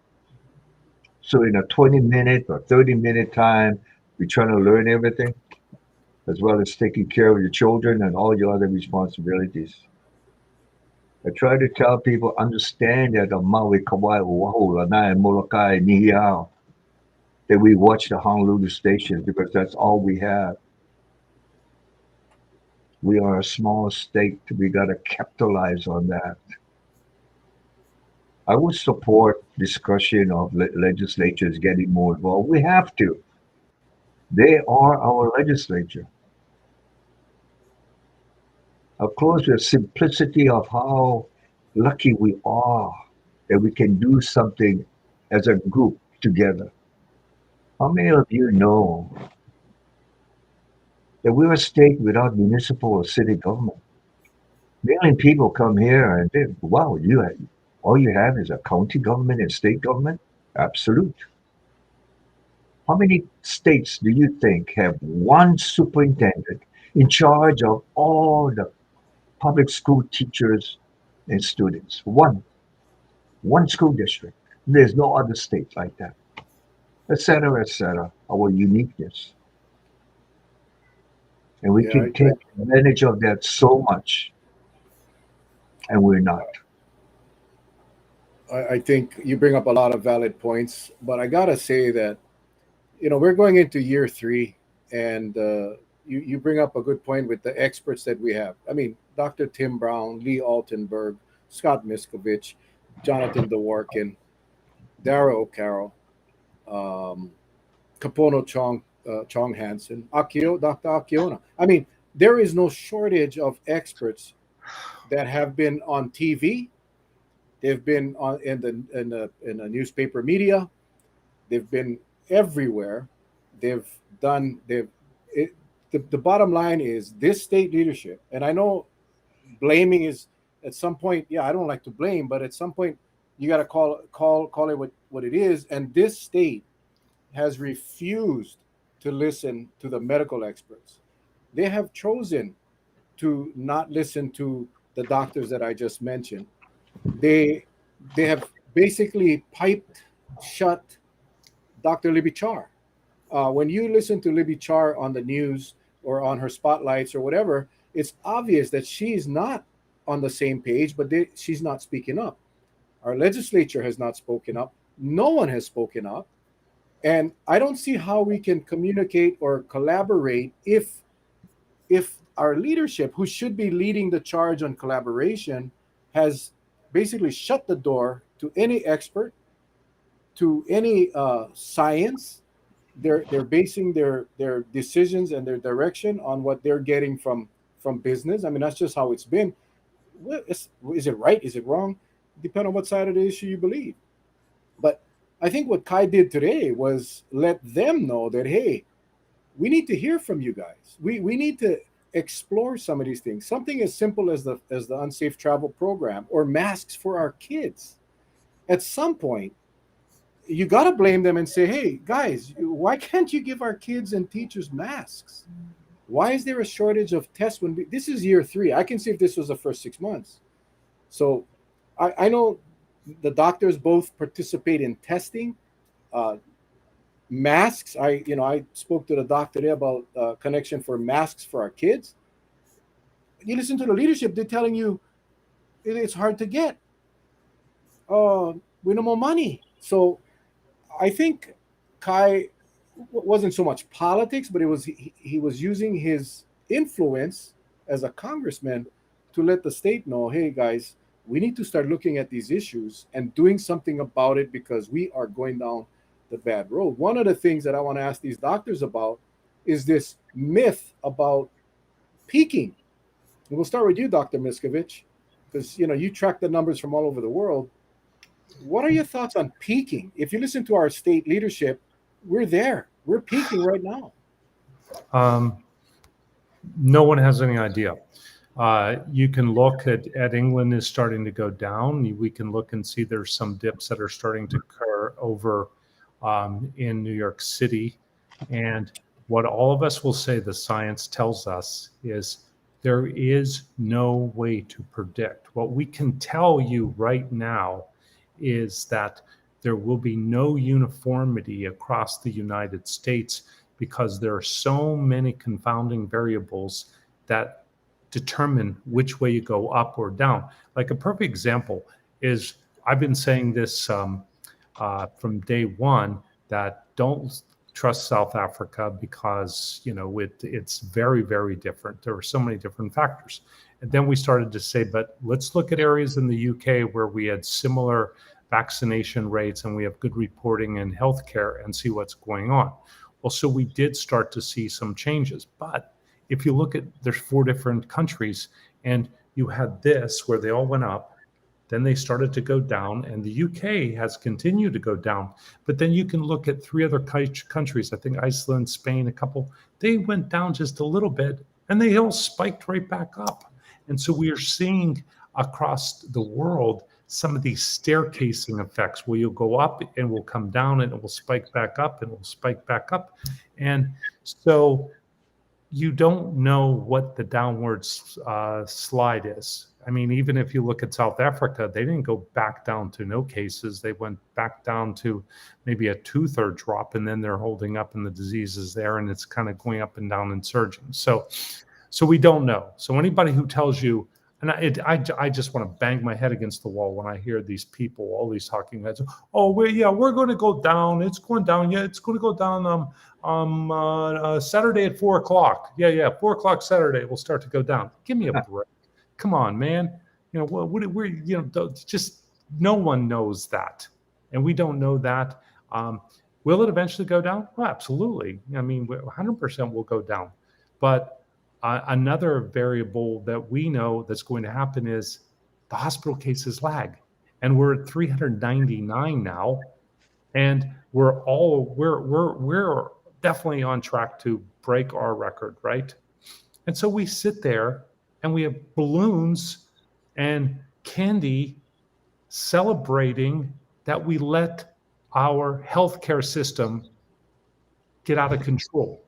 So in a 20-minute or 30-minute time, we're trying to learn everything, as well as taking care of your children and all your other responsibilities. I try to tell people understand that on Maui, Kauai, Oahu, Lanai, Molokai, Nihiau, that we watch the Honolulu stations because that's all we have. We are a small state. We got to capitalize on that. I would support discussion of legislatures getting more involved. We have to. They are our legislature. Of course, the simplicity of how lucky we are that we can do something as a group together. How many of you know that we're a state without municipal or city government? Many people come here and think, wow, all you have is a county government and state government? Absolute. How many states do you think have one superintendent in charge of all the public school teachers and students? One school district. There's no other state like that, etc., etc. Our uniqueness. And we
Yeah,
can take advantage of that so much, and we're not.
I think you bring up a lot of valid points, but I gotta say that we're going into year three, and you bring up a good point with the experts that we have. I mean, Dr. Tim Brown, Lee Altenberg, Scott Miscovich, Jonathan Dworkin, Dara O'Carroll, um, Kapono Chong Hansen, Dr. Akiona. I mean, there is no shortage of experts that have been on TV. They've been on in the newspaper media. They've been everywhere. They've done. The bottom line is this state leadership, and I know blaming is at some point. Yeah, I don't like to blame, but at some point you got to call it what it is. And this state has refused to listen to the medical experts. They have chosen to not listen to the doctors that I just mentioned. They they have basically piped shut Dr. Libby Char. When you listen to Libby Char on the news or on her spotlights or whatever, it's obvious that she's not on the same page, but she's not speaking up. Our legislature has not spoken up. No one has spoken up. And I don't see how we can communicate or collaborate if our leadership, who should be leading the charge on collaboration, has basically shut the door to any expert, to any science. They're basing their decisions and their direction on what they're getting from business. I mean, that's just how it's been. Is it right? Is it wrong? Depend on what side of the issue you believe. But I think what Kai did today was let them know that, hey, we need to hear from you guys. We need to explore some of these things. Something as simple as the unsafe travel program or masks for our kids. At some point, you got to blame them and say, hey, guys, why can't you give our kids and teachers masks? Why is there a shortage of tests when this is year 3? I can see if this was the first 6 months. So I know the doctors both participate in testing. Uh, Masks, I spoke to the doctor there about connection for masks for our kids. You listen to the leadership, they're telling you it's hard to get. We no more money. So I think Kai wasn't so much politics, but he was using his influence as a congressman to let the state know, hey guys, we need to start looking at these issues and doing something about it because we are going down the bad road. One of the things that I want to ask these doctors about is this myth about peaking. And we'll start with you, Dr. Miscovich, because you track the numbers from all over the world. What are your thoughts on peaking? If you listen to our state leadership, we're there. We're peaking right now.
No one has any idea. You can look at England is starting to go down. We can look and see there's some dips that are starting to occur over in New York City. And what all of us will say the science tells us is there is no way to predict. What we can tell you right now is that there will be no uniformity across the United States because there are so many confounding variables that determine which way you go up or down. Like a perfect example is, I've been saying this from day one, that don't trust South Africa because it's very, very different. There are so many different factors. And then we started to say, but let's look at areas in the UK where we had similar vaccination rates and we have good reporting in healthcare and see what's going on. Well, so we did start to see some changes. But if you look at, there's 4 different countries, and you had this where they all went up, then they started to go down, and the UK has continued to go down. But then you can look at 3 other countries, I think Iceland, Spain, a couple, they went down just a little bit, and they all spiked right back up. And so we are seeing across the world some of these staircasing effects where you'll go up and will come down and it will spike back up and it will spike back up. And so you don't know what the downward slide is. I mean, even if you look at South Africa, they didn't go back down to no cases. They went back down to maybe a 2/3 drop, and then they're holding up and the disease is there and it's kind of going up and down and surging. So we don't know. So anybody who tells you, and I just want to bang my head against the wall when I hear these people, all these talking heads. Oh, we're going to go down. It's going down. Yeah, it's going to go down. Saturday at 4:00. Yeah, 4:00 Saturday will start to go down. Give me a break. Come on, man. Just no one knows that, and we don't know that. Will it eventually go down? Well, absolutely. I mean, 100% will go down, but another variable that we know that's going to happen is the hospital cases lag, and we're at 399 now, and we're definitely on track to break our record, right? And so we sit there and we have balloons and candy celebrating that we let our healthcare system get out of control.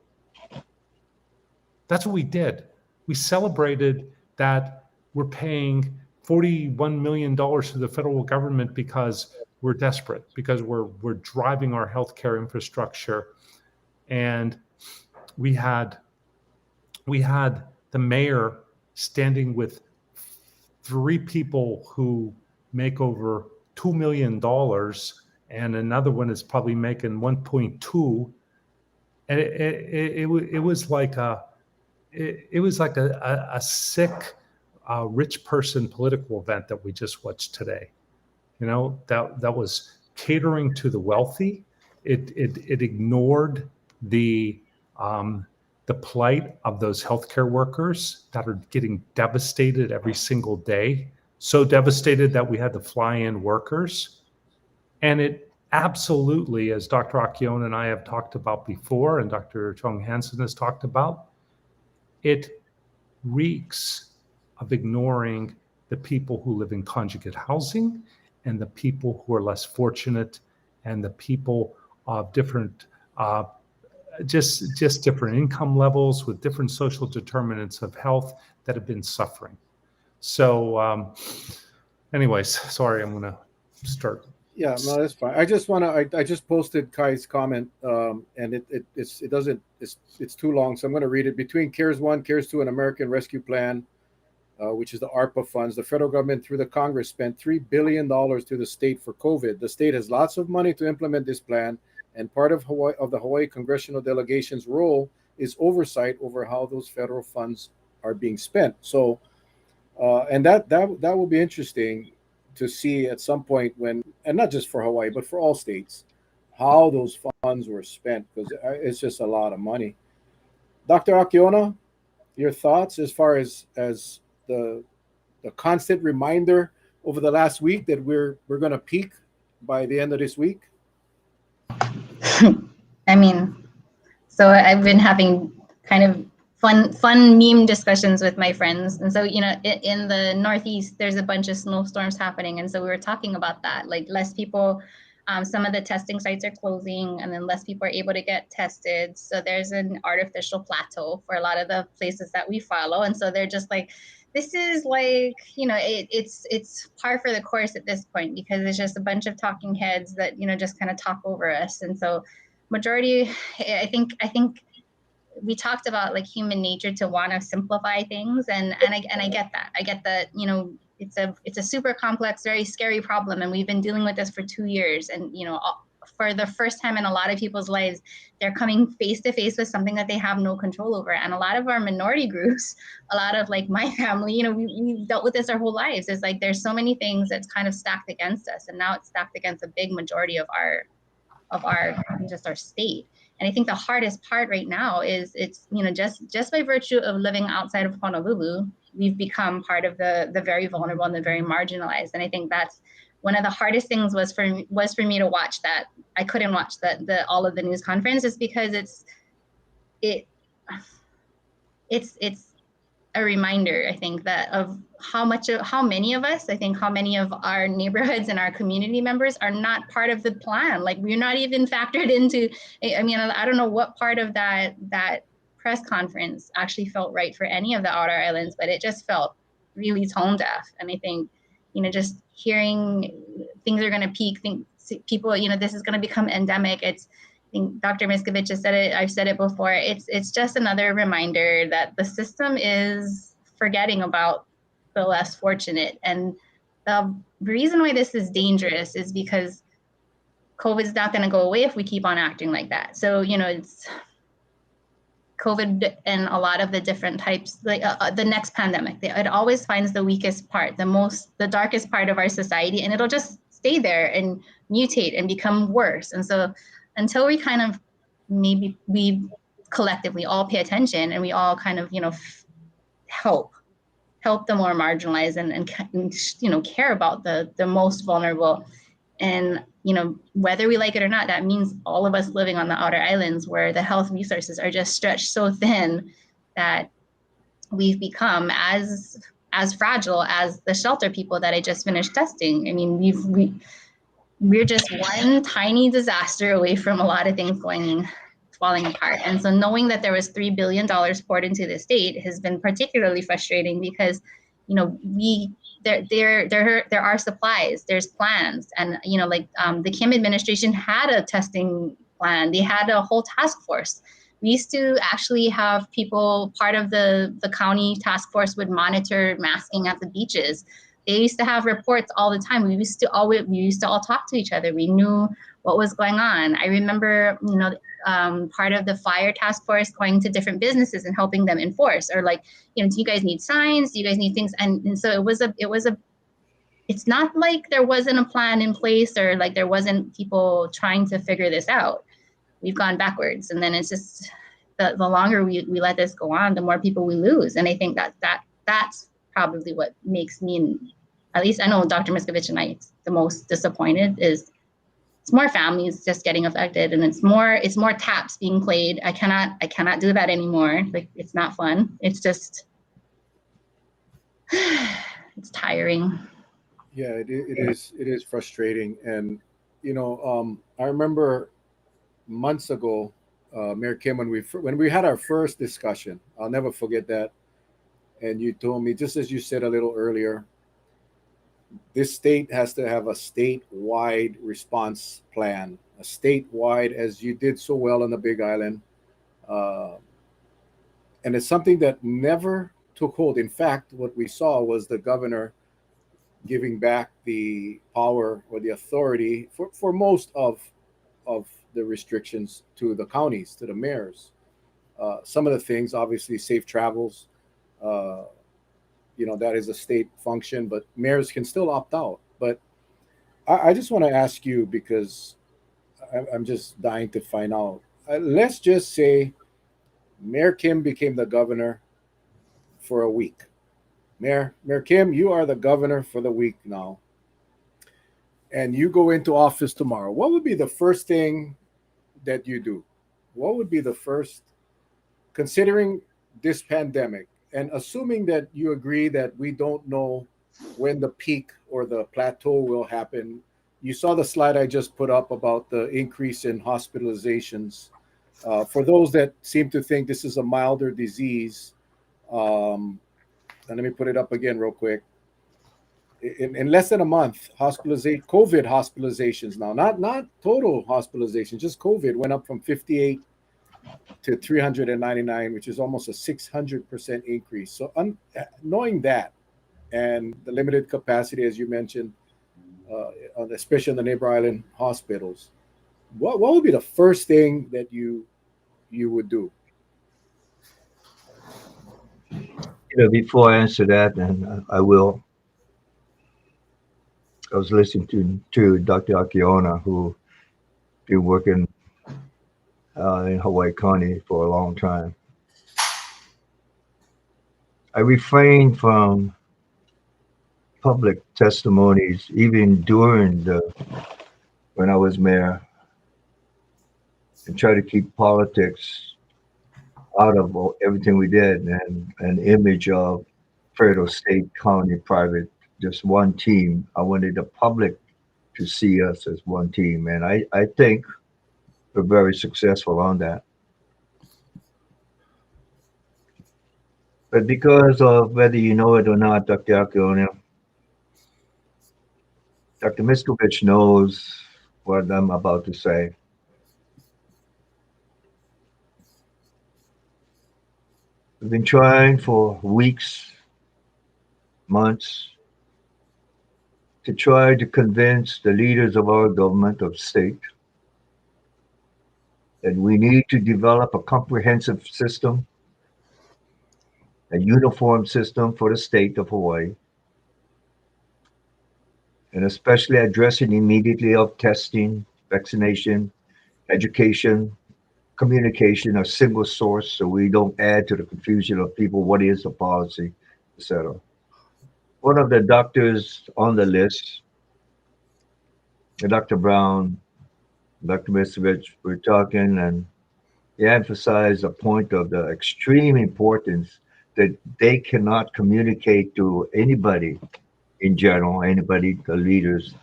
That's what we did. We celebrated that we're paying $41 million to the federal government because we're desperate, because we're driving our healthcare infrastructure. And we had the mayor standing with 3 people who make over $2 million, and another one is probably making 1.2. And it was like a sick, rich person political event that we just watched today. That was catering to the wealthy. It ignored the plight of those healthcare workers that are getting devastated every single day. So devastated that we had to fly in workers, and it absolutely, as Dr. Akiona and I have talked about before, and Dr. Chong Hansen has talked about, it reeks of ignoring the people who live in conjugate housing and the people who are less fortunate and the people of different just different income levels with different social determinants of health that have been suffering. So anyways, sorry, I'm going to start.
Yeah, no, that's fine. I just want to. I just posted Kai's comment, and it's too long, so I'm going to read it. Between CARES 1, CARES 2, and American Rescue Plan, which is the ARPA funds, the federal government through the Congress spent $3 billion to the state for COVID. The state has lots of money to implement this plan, and part of the Hawaii congressional delegation's role is oversight over how those federal funds are being spent. So, and that will be interesting to see at some point when, and not just for Hawaii, but for all states, how those funds were spent, because it's just a lot of money. Dr. Akiona, your thoughts as far as the constant reminder over the last week that we're going to peak by the end of this week?
I mean, so I've been having kind of fun meme discussions with my friends. And so, in the Northeast, there's a bunch of snowstorms happening. And so we were talking about that, like less people, some of the testing sites are closing and then less people are able to get tested. So there's an artificial plateau for a lot of the places that we follow. And so they're just like, this is like, it's par for the course at this point, because it's just a bunch of talking heads that, just kind of talk over us. And so majority, I think we talked about like human nature to want to simplify things, and I get that. I get that, it's a super complex, very scary problem, and we've been dealing with this for 2 years. And for the first time in a lot of people's lives, they're coming face to face with something that they have no control over. And a lot of our minority groups, a lot of like my family, we've dealt with this our whole lives. It's like there's so many things that's kind of stacked against us, and now it's stacked against a big majority of our just our state. And I think the hardest part right now is it's, just by virtue of living outside of Honolulu, we've become part of the very vulnerable and the very marginalized. And I think that's one of the hardest things was for me to watch that. I couldn't watch all of the news conference, is because it's a reminder, I think, that of how many of us, I think how many of our neighborhoods and our community members are not part of the plan. Like, we're not even factored into, I don't know what part of that press conference actually felt right for any of the outer islands, but it just felt really tone deaf. And I think, just hearing things are going to peak, people, this is going to become endemic. I think Dr. Miscovich has said it. I've said it before. It's just another reminder that the system is forgetting about the less fortunate. And the reason why this is dangerous is because COVID is not going to go away if we keep on acting like that. So, it's COVID and a lot of the different types, like the next pandemic, it always finds the weakest part, the darkest part of our society, and it'll just stay there and mutate and become worse. And so until we kind of, maybe we collectively all pay attention and we all kind of, help the more marginalized and care about the most vulnerable. And, whether we like it or not, that means all of us living on the outer islands where the health resources are just stretched so thin that we've become as fragile as the shelter people that I just finished testing. I mean, we're just one tiny disaster away from a lot of things falling apart. And so knowing that there was $3 billion poured into the state has been particularly frustrating, because, there are supplies, there's plans. And, the Kim administration had a testing plan. They had a whole task force. We used to actually have people, part of the county task force would monitor masking at the beaches. They used to have reports all the time. We used to all talk to each other. We knew what was going on. I remember, part of the fire task force going to different businesses and helping them enforce, or like, do you guys need signs? Do you guys need things? And so it's not like there wasn't a plan in place, or like there wasn't people trying to figure this out. We've gone backwards. And then it's just, the longer we let this go on, the more people we lose. And I think that's probably what makes me, at least I know Dr. Miscovich and I, the most disappointed is it's more families just getting affected, and it's more taps being played. I cannot do that anymore. Like, it's not fun. It's just it's tiring.
Yeah, it is frustrating. And I remember months ago, Mayor Kim, when we had our first discussion, I'll never forget that. And you told me, just as you said a little earlier, this state has to have a statewide response plan, a statewide, as you did so well on the Big Island. Uh, and it's something that never took hold. In fact, what we saw was the governor giving back the power or the authority for most of the restrictions to the counties, to the mayors. Some of the things, obviously, safe travels, uh, that is a state function, but mayors can still opt out. But I just want to ask you, because I'm just dying to find out. Let's just say Mayor Kim became the governor for a week. Mayor Kim, you are the governor for the week now, and you go into office tomorrow. What would be the first thing that you do? What would be the first, considering this pandemic, and assuming that you agree that we don't know when the peak or the plateau will happen? You saw the slide I just put up about the increase in hospitalizations. For those that seem to think this is a milder disease, um, and let me put it up again real quick. In less than a month, COVID hospitalizations now, not total hospitalizations, just COVID went up from 58 to 399, which is almost a 600% increase. So knowing that, and the limited capacity, as you mentioned, especially on the neighbor island hospitals, what would be the first thing that you would do?
Before I answer that, and I will, I was listening to Dr. Akiona, who been working in Hawaii County for a long time. I refrained from public testimonies even during when I was mayor, and try to keep politics out of everything we did, and an image of federal, state, county, private, just one team. I wanted the public to see us as one team, and I think we're very successful on that. But because of whether you know it or not, Dr. Akiona, Dr. Miscovich knows what I'm about to say. We've been trying for weeks, months, to try to convince the leaders of our government of state that we need to develop a comprehensive system, a uniform system for the state of Hawaii, and especially addressing immediately of testing, vaccination, education, communication, a single source, so we don't add to the confusion of people what is the policy, etc. One of the doctors on the list, Dr. Brown, Dr. Miscovich, we're talking, and he emphasized the point of the extreme importance that they cannot communicate to anybody in general, anybody, the leaders,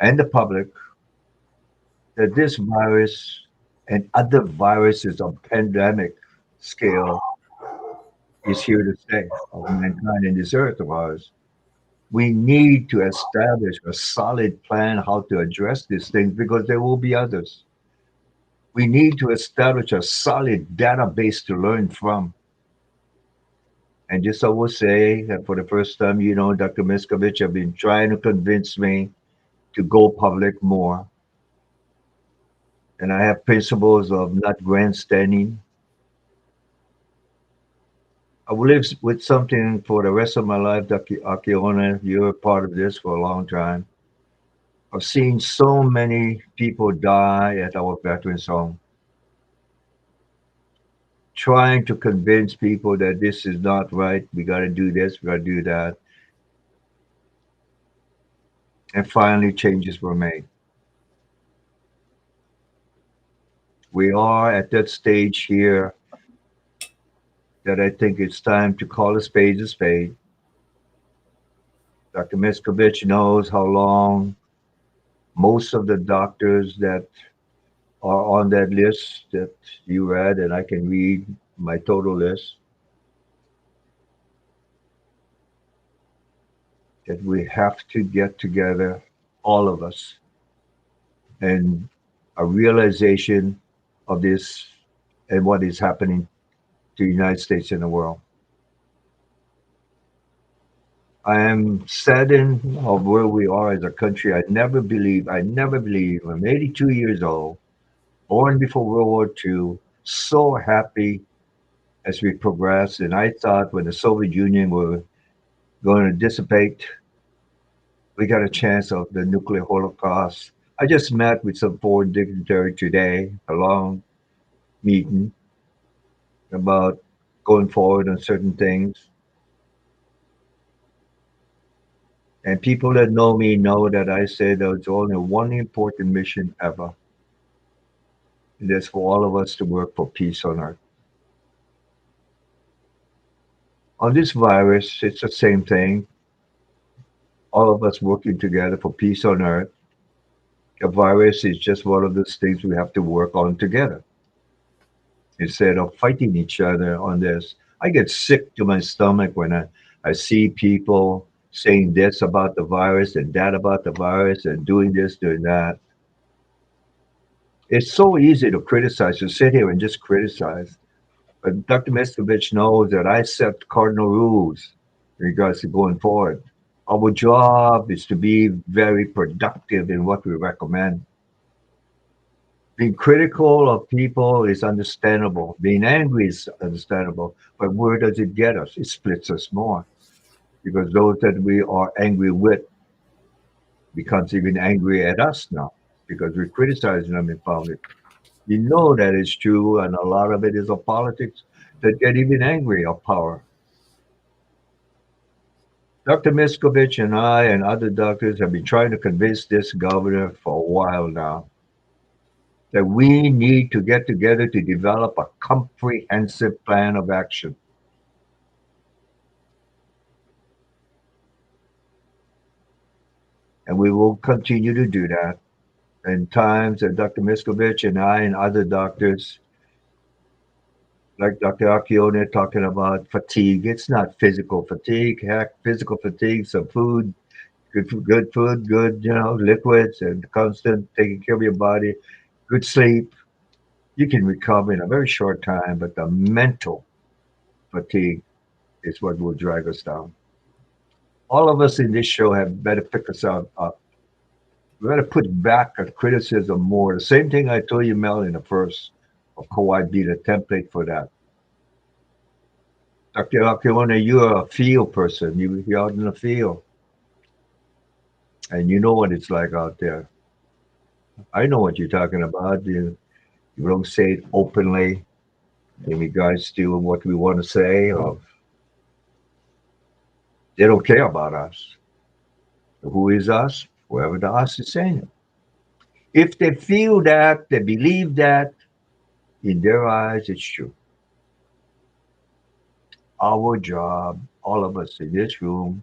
and the public, that this virus and other viruses of pandemic scale is here to stay of mankind and this earth of ours. We need to establish a solid plan how to address these things, because there will be others. We need to establish a solid database to learn from. And just I will say that for the first time, Dr. Miscovich have been trying to convince me to go public more. And I have principles of not grandstanding. I will live with something for the rest of my life, Dr. Akiona. You're a part of this for a long time. I've seen so many people die at our veterans home, trying to convince people that this is not right. We got to do this, we got to do that. And finally, changes were made. We are at that stage here that I think it's time to call a spade a spade. Dr. Miscovich knows how long most of the doctors that are on that list that you read, and I can read my total list, that we have to get together, all of us, and a realization of this and what is happening to the United States and the world. I am saddened of where we are as a country. I never believed, I'm 82 years old, born before World War II, so happy as we progress. And I thought when the Soviet Union were going to dissipate, we got a chance of the nuclear holocaust. I just met with some foreign dignitary today, a long meeting about going forward on certain things. And people that know me know that I say there's only one important mission ever, and that's for all of us to work for peace on earth. On this virus, it's the same thing. All of us working together for peace on earth. The virus is just one of those things we have to work on together instead of fighting each other on this. I get sick to my stomach when I see people saying this about the virus and that about the virus and doing this, doing that. It's so easy to criticize, to sit here and just criticize. But Dr. Mistovich knows that I set cardinal rules in regards to going forward. Our job is to be very productive in what we recommend. Being critical of people is understandable. Being angry is understandable. But where does it get us? It splits us more. Because those that we are angry with becomes even angry at us now because we're criticizing them in public. You know that is true, and a lot of it is of politics that get even angry of power. Dr. Miscovich and I and other doctors have been trying to convince this governor for a while now that we need to get together to develop a comprehensive plan of action. And we will continue to do that. In times that Dr. Miscovich and I and other doctors, like Dr. Akiona, talking about fatigue, it's not physical fatigue. Heck, physical fatigue, some food, good food, good, liquids, and constant taking care of your body, good sleep. You can recover in a very short time, but the mental fatigue is what will drag us down. All of us in this show have better pick us up. We got to put back a criticism more. The same thing I told you, Mel, in the first of Kawhi be the template for that. Dr. Akiona, you're a field person. You're out in the field. And you know what it's like out there. I know what you're talking about. You don't say it openly in regards to what we want to say. Or they don't care about us. Who is us? Whoever the us is saying it. If they feel that, they believe that, in their eyes, it's true. Our job, all of us in this room,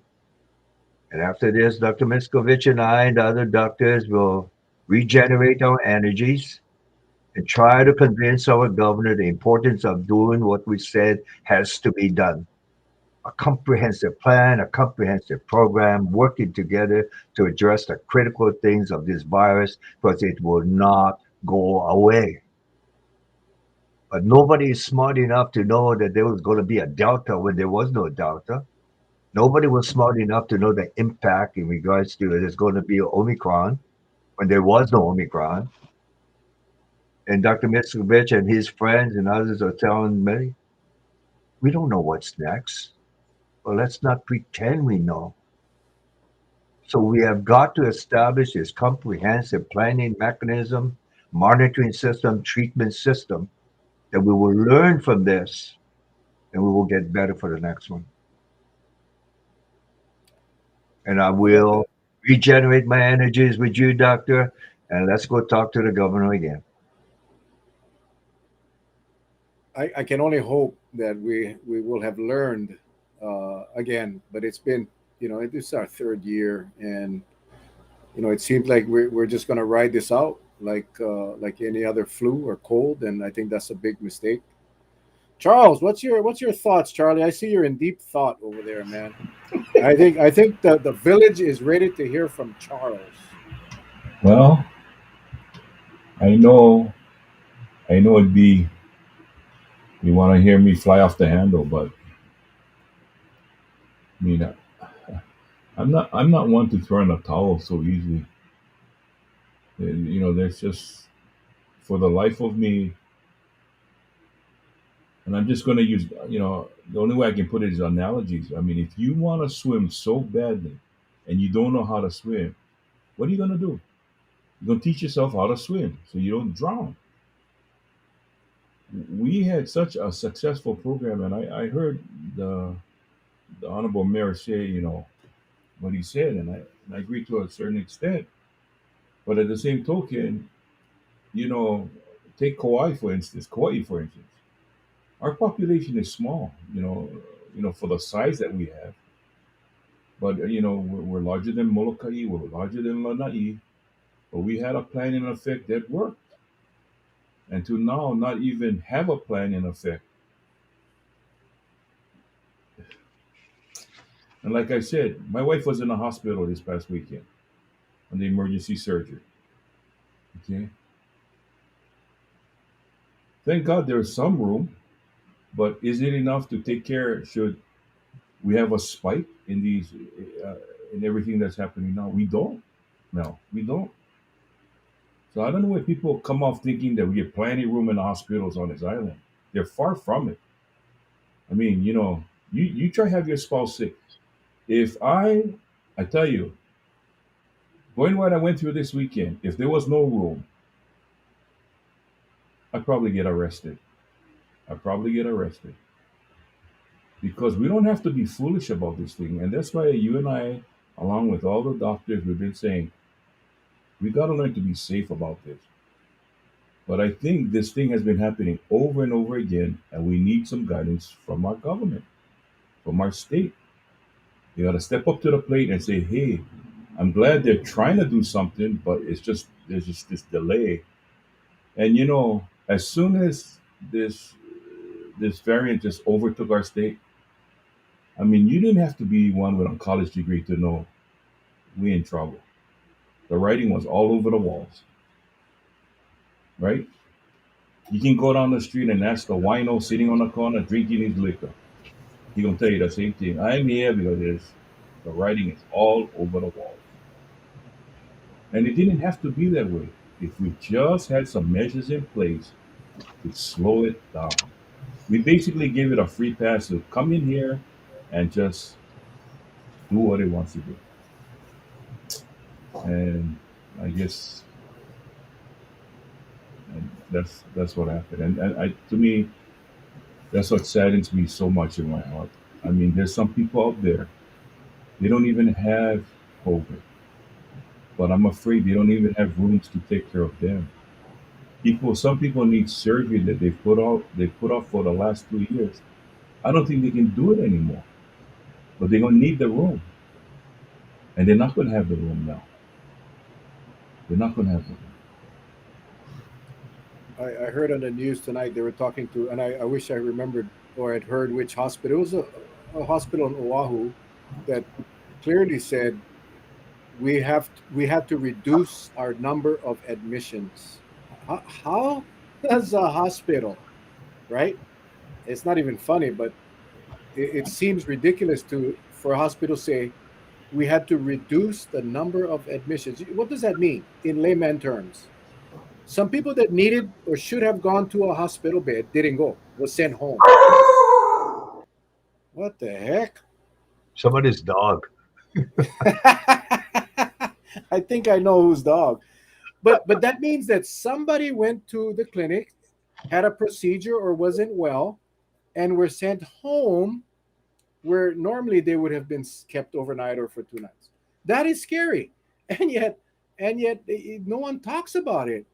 and after this, Dr. Miscovich and I and the other doctors will regenerate our energies and try to convince our governor the importance of doing what we said has to be done. A comprehensive plan, a comprehensive program, working together to address the critical things of this virus because it will not go away. But nobody is smart enough to know that there was going to be a delta when there was no delta. Nobody was smart enough to know the impact in regards to there's going to be an Omicron when there was no Omicron. And Dr. Miscovich and his friends and others are telling me, we don't know what's next. Well, let's not pretend we know. So we have got to establish this comprehensive planning mechanism, monitoring system, treatment system that we will learn from this and we will get better for the next one. And I
I love that.
will regenerate my energies with you, doctor, and let's go talk to the governor again.
I can only hope that we will have learned again. But it's been, it is our third year, and it seems like we're just gonna ride this out like any other flu or cold, and I think that's a big mistake. Charles, what's your thoughts, Charlie? I see you're in deep thought over there, man. I think the village is ready to hear from Charles.
Well, I know, I know it'd be you want to hear me fly off the handle, but I mean, I'm not one to throw in a towel so easily. There's just for the life of me, and I'm just going to use, the only way I can put it is analogies. I mean, if you want to swim so badly and you don't know how to swim, what are you going to do? You're going to teach yourself how to swim so you don't drown. We had such a successful program, and I heard the honorable mayor say, what he said, and I agree to a certain extent. But at the same token, you know, take Kauai, for instance, our population is small, for the size that we have. But we're larger than Molokai, we're larger than Lanai, but we had a plan in effect that worked. And to now not even have a plan in effect. And like I said, my wife was in the hospital this past weekend on the emergency surgery. Okay. Thank God there's some room, but is it enough to take care? Should we have a spike in in everything that's happening now? We don't. No, we don't. So I don't know where people come off thinking that we get plenty of room in the hospitals on this island. They're far from it. I mean, you try to have your spouse sick. If I tell you, going what I went through this weekend, if there was no room, I'd probably get arrested. I'd probably get arrested because we don't have to be foolish about this thing, and that's why you and I, along with all the doctors, we've been saying we got to learn to be safe about this. But I think this thing has been happening over and over again, and we need some guidance from our government, from our state. They got to step up to the plate and say, "Hey, I'm glad they're trying to do something, but there's just this delay." And as soon as this variant just overtook our state, I mean, you didn't have to be one with a college degree to know we in trouble. The writing was all over the walls, right? You can go down the street and ask a wino sitting on the corner drinking his liquor. He gonna tell you the same thing. I'm here because the writing is all over the walls. And it didn't have to be that way. If we just had some measures in place to slow it down. We basically gave it a free pass to come in here and just do what it wants to do. And I guess that's what happened. And to me, that's what saddens me so much in my heart. I mean, there's some people out there, they don't even have COVID, but I'm afraid they don't even have rooms to take care of them. Some people need surgery that they put off for the last 2 years. I don't think they can do it anymore, but they're gonna need the room, and they're not gonna have the room now. They're not gonna have the room.
I heard on the news tonight they were talking to, and I wish I remembered or had heard which hospital. It was a hospital in Oahu that clearly said we have to reduce our number of admissions. How does a hospital, right? It's not even funny, but it seems ridiculous to for a hospital to say we had to reduce the number of admissions. What does that mean in layman terms? Some people that needed or should have gone to a hospital bed didn't go, was sent home. What the heck?
Somebody's dog.
I think I know whose dog. But that means that somebody went to the clinic, had a procedure or wasn't well, and were sent home where normally they would have been kept overnight or for 2 nights. That is scary, and yet no one talks about it.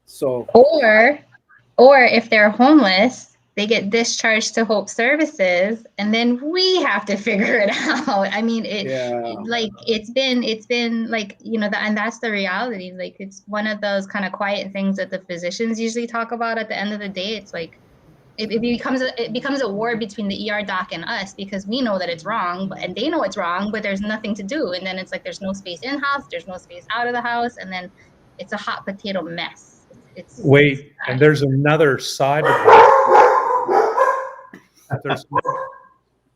So
Or Or if they're homeless, they get discharged to Hope Services, and then we have to figure it out. I mean, it's been like, and that's the reality. Like, it's one of those kind of quiet things that the physicians usually talk about at the end of the day. It's like, it becomes a war between the ER doc and us, because we know that it's wrong, and they know it's wrong, but there's nothing to do. And then it's like, there's no space in house, there's no space out of the house, and then it's a hot potato mess.
Wait, and there's another side of that.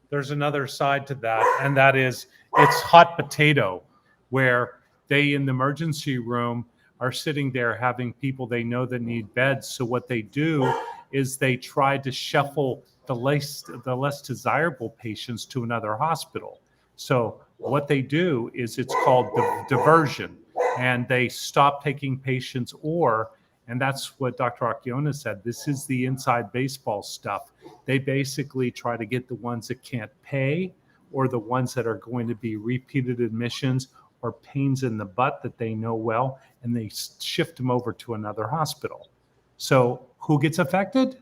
There's another side to that, and that is, it's hot potato, where they in the emergency room are sitting there having people they know that need beds. So what they do is they try to shuffle the less desirable patients to another hospital. So what they do is, it's called diversion, and they stop taking patients, and that's what Dr. Akiona said, this is the inside baseball stuff. They basically try to get the ones that can't pay, or the ones that are going to be repeated admissions or pains in the butt that they know well, and they shift them over to another hospital. So who gets affected?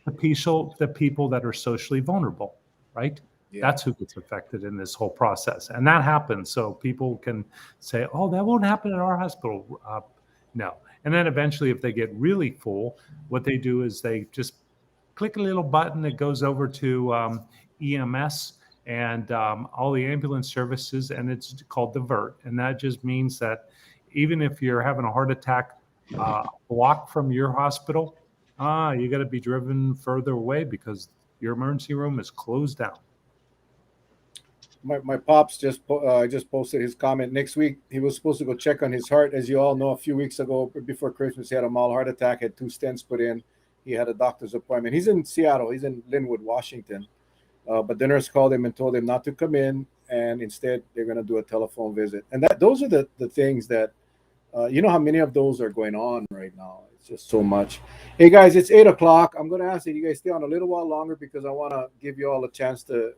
The people that are socially vulnerable, right? Yeah. That's who gets affected in this whole process. And that happens. So people can say, oh, that won't happen at our hospital. No. And then eventually, if they get really full, what they do is they just click a little button that goes over to EMS and all the ambulance services, and it's called divert. And that just means that even if you're having a heart attack block from your hospital, you got to be driven further away because your emergency room is closed down.
My pops just posted his comment. Next week, he was supposed to go check on his heart. As you all know, a few weeks ago, before Christmas, he had a mild heart attack, had 2 stents put in. He had a doctor's appointment. He's in Seattle. He's in Linwood, Washington. But the nurse called him and told him not to come in, and instead they're going to do a telephone visit. And those are the things that, you know how many of those are going on right now. It's just so much. Hey, guys, it's 8 o'clock. I'm going to ask that you guys stay on a little while longer because I want to give you all a chance to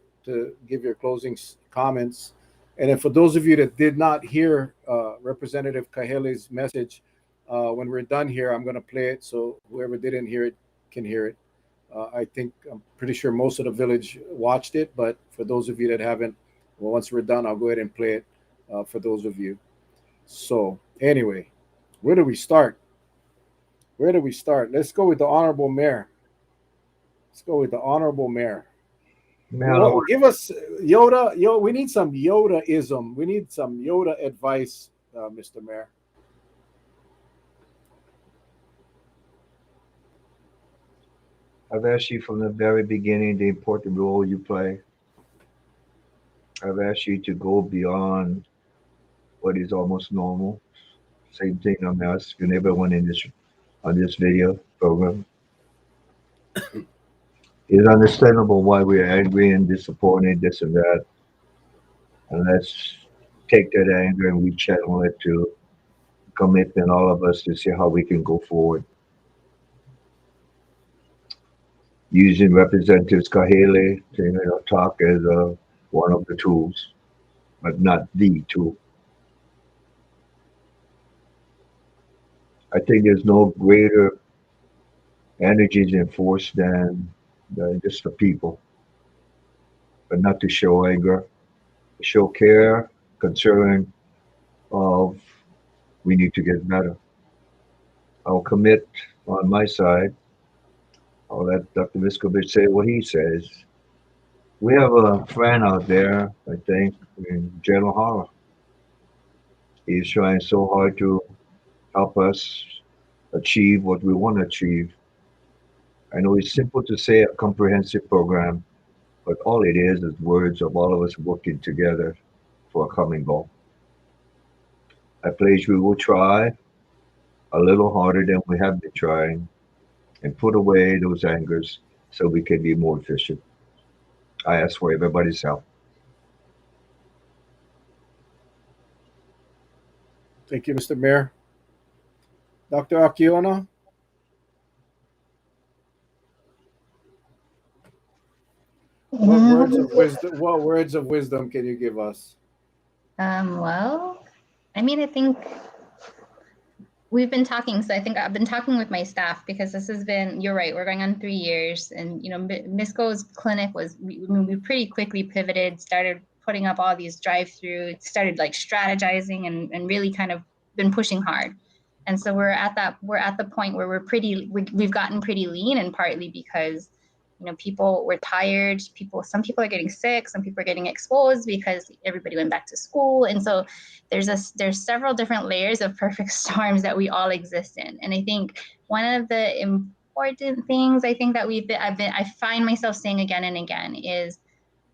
give your closing comments. And then for those of you that did not hear Representative Kahele's message, when we're done here, I'm going to play it so whoever didn't hear it can hear it. I'm pretty sure most of the village watched it, but for those of you that haven't, well, once we're done, I'll go ahead and play it for those of you. So anyway, where do we start? Let's go with the Honorable Mayor. Well, give us Yoda. We need some Yoda-ism. We need some Yoda advice, Mr. Mayor.
I've asked you from the very beginning the important role you play. I've asked you to go beyond what is almost normal. Same thing I'm asking everyone on this video program. It's understandable why we're angry and disappointed, this and that. And let's take that anger and we channel it to commitment, all of us, to see how we can go forward. Using Representatives Kahele to talk as one of the tools, but not the tool. I think there's no greater energies and force than just the people, but not to show anger, show care, concern of we need to get better. I'll commit on my side. I'll let Dr. Miscovich say what he says. We have a friend out there, I think, in General Horror. He's trying so hard to help us achieve what we want to achieve. I know it's simple to say a comprehensive program, but all it is words of all of us working together for a common goal. I pledge we will try a little harder than we have been trying and put away those angers so we can be more efficient. I ask for everybody's help.
Thank you, Mr. Mayor. Dr. Akiona? What words of wisdom can you give us?
Well, I mean, I think We've been talking, so I think I've been talking with my staff because this has been, you're right, we're going on 3 years. And, Misco's clinic we pretty quickly pivoted, started putting up all these drive-through, started like strategizing and really kind of been pushing hard. And so we're at the point where we've gotten pretty lean, and partly because people were tired. Some people are getting sick, some people are getting exposed because everybody went back to school. And so there's several different layers of perfect storms that we all exist in. And I think one of the important things I think that I find myself saying again and again is,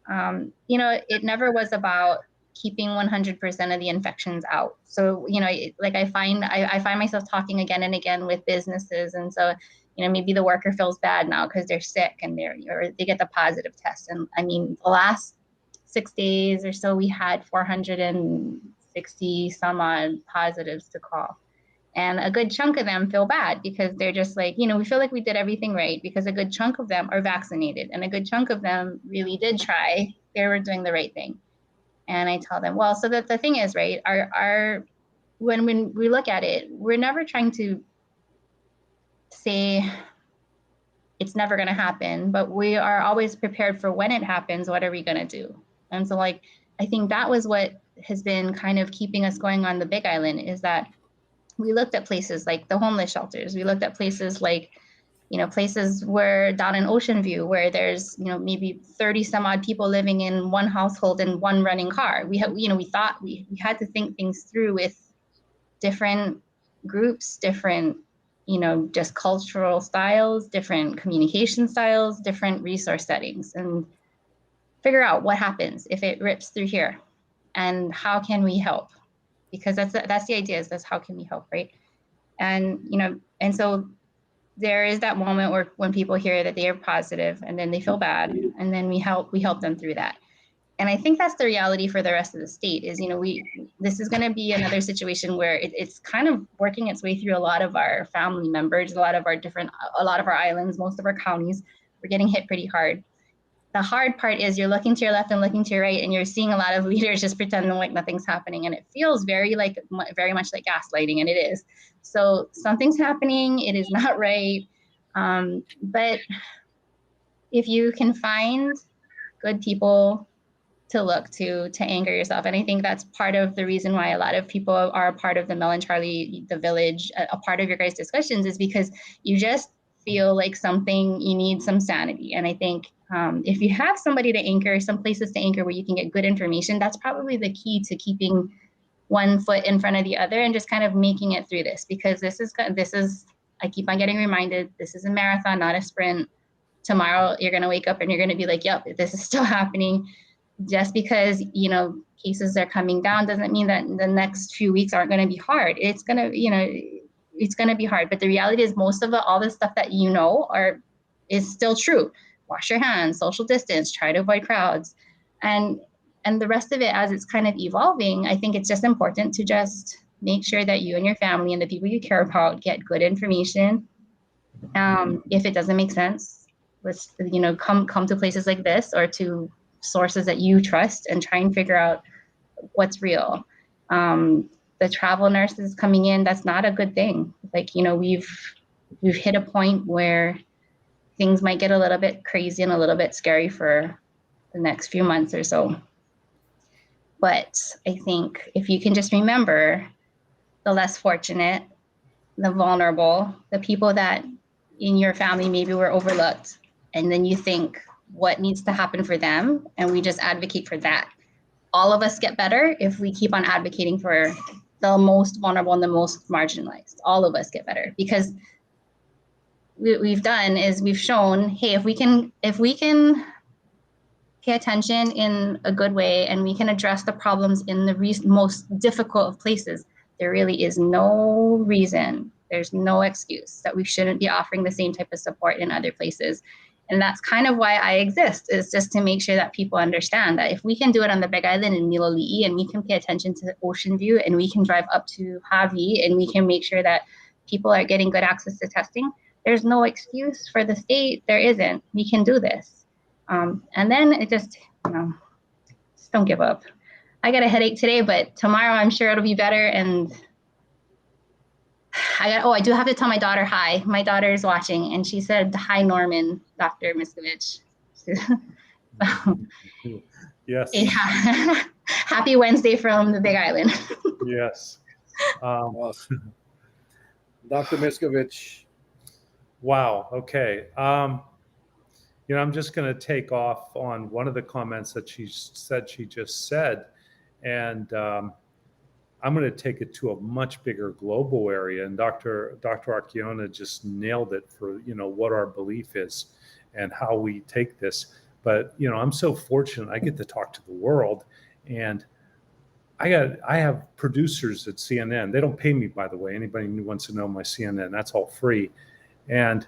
it never was about keeping 100% of the infections out. So, I find myself talking again and again with businesses. And so, maybe the worker feels bad now because they're sick and or they get the positive test. And I mean, the last 6 days or so, we had 460 some odd positives to call. And a good chunk of them feel bad because they're just like, we feel like we did everything right because a good chunk of them are vaccinated and a good chunk of them really did try. They were doing the right thing. And I tell them, well, so that the thing is, right, when we look at it, we're never trying to say it's never going to happen, but we are always prepared for when it happens. What are we going to do? And so I think that was what has been kind of keeping us going on the Big Island, is that we looked at places like the homeless shelters. We looked at places like, places where down in Ocean View, where there's, maybe 30 some odd people living in one household and one running car. We thought we had to think things through with different groups, different, just cultural styles, different communication styles, different resource settings, and figure out what happens if it rips through here and how can we help? Because that's the idea, is that's how can we help, right? And and so there is that moment where when people hear that they are positive and then they feel bad, and then we help them through that. And I think that's the reality for the rest of the state is, this is going to be another situation where it's kind of working its way through a lot of our family members, a lot of our islands, most of our counties. We're getting hit pretty hard. The hard part is you're looking to your left and looking to your right, and you're seeing a lot of leaders just pretending like nothing's happening. And it feels very much like gaslighting, and it is. So something's happening. It is not right. But if you can find good people to look to anchor yourself. And I think that's part of the reason why a lot of people are a part of the Mel and Charlie, the village, a part of your guys' discussions, is because you just feel like you need some sanity. And I think if you have somebody to anchor, some places to anchor where you can get good information, that's probably the key to keeping one foot in front of the other and just kind of making it through this. Because this is, I keep on getting reminded, this is a marathon, not a sprint. Tomorrow, you're going to wake up and you're going to be like, yep, this is still happening. Just because, cases are coming down doesn't mean that the next few weeks aren't going to be hard. It's going to, it's going to be hard. But the reality is most of all this stuff that is still true. Wash your hands, social distance, try to avoid crowds. And the rest of it, as it's kind of evolving, I think it's just important to just make sure that you and your family and the people you care about get good information. If it doesn't make sense, let's, come to places like this or to sources that you trust and try and figure out what's real. The travel nurses coming in, that's not a good thing. We've hit a point where things might get a little bit crazy and a little bit scary for the next few months or so. But I think if you can just remember the less fortunate, the vulnerable, the people that in your family maybe were overlooked, and then you think, what needs to happen for them, and we just advocate for that. All of us get better if we keep on advocating for the most vulnerable and the most marginalized. All of us get better, because we've done is we've shown, hey, if we can pay attention in a good way and we can address the problems in the most difficult of places, there really is no reason, there's no excuse that we shouldn't be offering the same type of support in other places. And that's kind of why I exist, is just to make sure that people understand that if we can do it on the Big Island in Miloli'i, and we can pay attention to Ocean View, and we can drive up to Hawi, and we can make sure that people are getting good access to testing, there's no excuse for the state. There isn't. We can do this. And then it just don't give up. I got a headache today, but tomorrow I'm sure it'll be better. And I do have to tell my daughter hi. My daughter is watching, and she said hi, Norman, Dr. Miscovich.
Yes.
Yeah. Happy Wednesday from the Big Island.
Yes.
Awesome. Dr. Miscovich.
Wow. Okay. I'm just going to take off on one of the comments that she just said, and I'm going to take it to a much bigger global area. And Dr. Akiona just nailed it for what our belief is and how we take this. But I'm so fortunate I get to talk to the world, and I have producers at CNN. They don't pay me, by the way. Anybody who wants to know my CNN, that's all free. And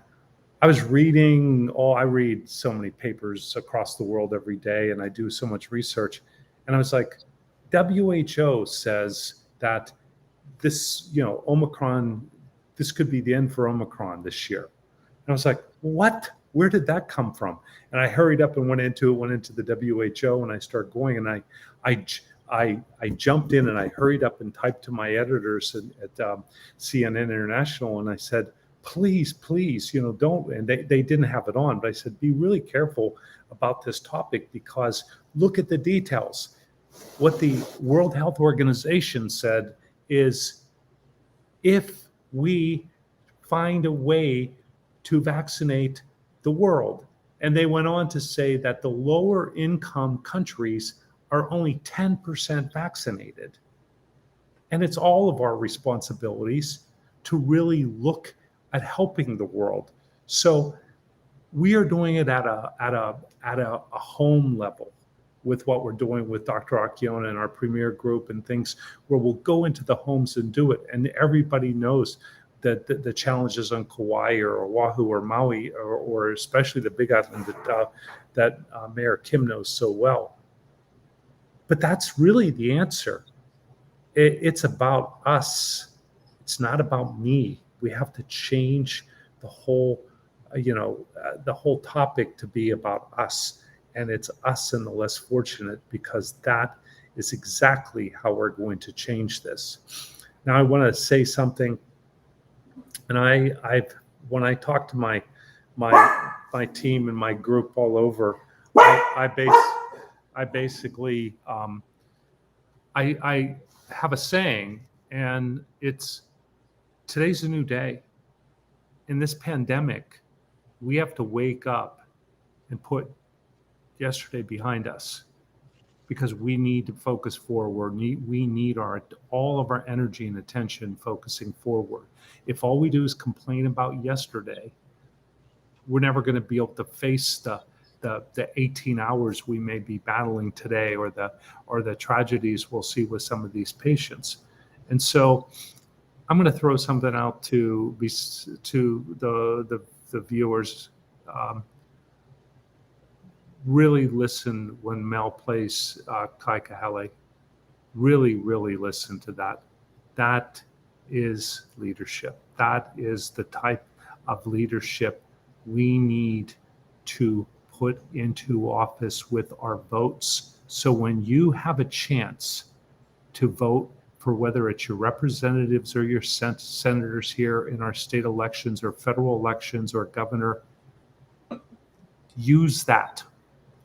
I read so many papers across the world every day, and I do so much research. And I was like, WHO says that this, Omicron, this could be the end for Omicron this year. And I was like, what? Where did that come from? And I hurried up and went into the WHO, and I started going, and I jumped in and I hurried up and typed to my editors at CNN International, and I said, please, don't. And they didn't have it on, but I said, be really careful about this topic, because look at the details. What the World Health Organization said is, if we find a way to vaccinate the world, and they went on to say that the lower income countries are only 10% vaccinated. And it's all of our responsibilities to really look at helping the world. So we are doing it at a home level with what we're doing with Dr. Akiona and our premier group and things, where we'll go into the homes and do it. And everybody knows that the challenges on Kauai or Oahu or Maui, or especially the Big Island that Mayor Kim knows so well. But that's really the answer. It's about us. It's not about me. We have to change the whole topic to be about us. And it's us and the less fortunate, because that is exactly how we're going to change this. Now, I want to say something. And when I talk to my team and my group all over, I basically I have a saying, and it's, today's a new day. In this pandemic, we have to wake up and put yesterday behind us, because we need to focus forward. We need all of our energy and attention focusing forward. If all we do is complain about yesterday, we're never going to be able to face the 18 hours we may be battling today, or the tragedies we'll see with some of these patients. And so I'm going to throw something out to the viewers. Really listen when Mel plays Kaikahele. Really, really listen to that. That is leadership. That is the type of leadership we need to put into office with our votes. So when you have a chance to vote for, whether it's your representatives or your senators here in our state elections or federal elections or governor, use that.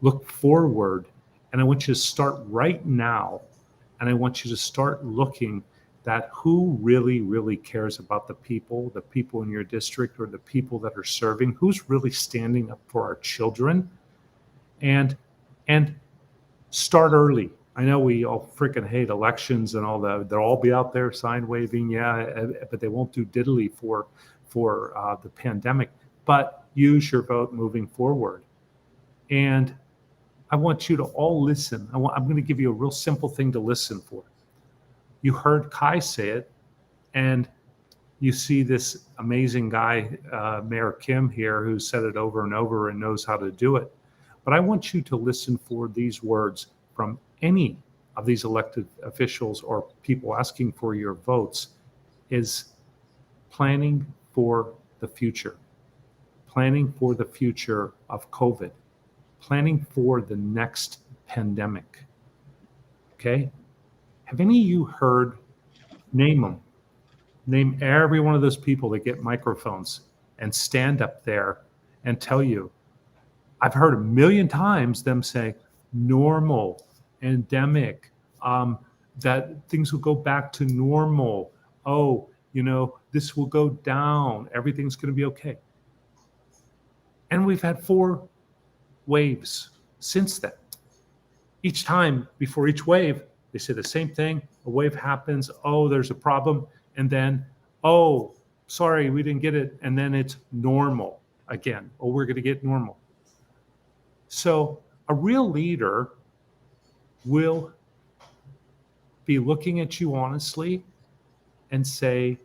Look forward. And I want you to start right now. And I want you to start looking at who really, really cares about the people in your district, or the people that are serving, who's really standing up for our children, and start early. I know we all freaking hate elections and all that. They'll all be out there sign waving, yeah, but they won't do diddly for the pandemic. But use your vote moving forward. And I want you to all listen. I'm going to give you a real simple thing to listen for. You heard Kai say it, and you see this amazing guy, Mayor Kim here, who said it over and over and knows how to do it. But I want you to listen for these words from any of these elected officials or people asking for your votes, is planning for the future. Planning for the future of COVID. Planning for the next pandemic. Okay? Have any of you heard, name them, Name every one of those people that get microphones and stand up there and tell you. I've heard a million times them say normal, endemic, that things will go back to normal. Oh, this will go down. Everything's going to be okay. And we've had 4 waves since then. Each time before each wave, they say the same thing. A wave happens. Oh, there's a problem. And then, oh, sorry, we didn't get it. And then it's normal again. Oh, we're going to get normal. So a real leader will be looking at you honestly and say,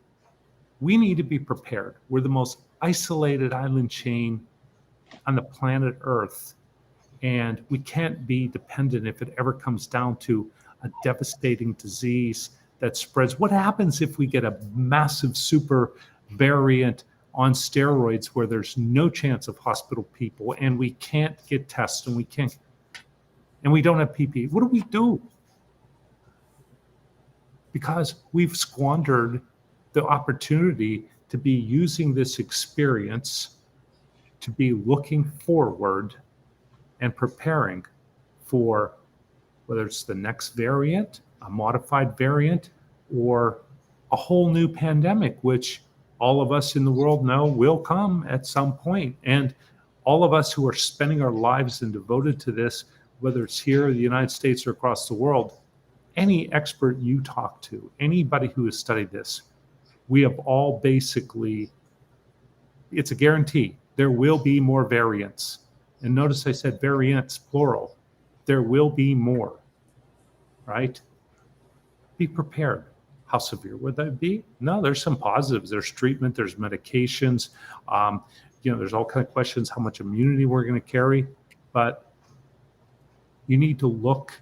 we need to be prepared. We're the most isolated island chain on the planet Earth. And we can't be dependent if it ever comes down to a devastating disease that spreads. What happens if we get a massive super variant on steroids where there's no chance of hospital people and we can't get tests and we don't have PPE? What do we do? Because we've squandered the opportunity to be using this experience to be looking forward and preparing for whether it's the next variant, a modified variant, or a whole new pandemic, which all of us in the world know will come at some point. And all of us who are spending our lives and devoted to this, whether it's here in the United States or across the world, any expert you talk to, anybody who has studied this, we have all basically, it's a guarantee, there will be more variants. And notice I said variants, plural. There will be more, right? Be prepared. How severe would that be? No, there's some positives. There's treatment, there's medications. There's all kinds of questions, how much immunity we're going to carry. But you need to look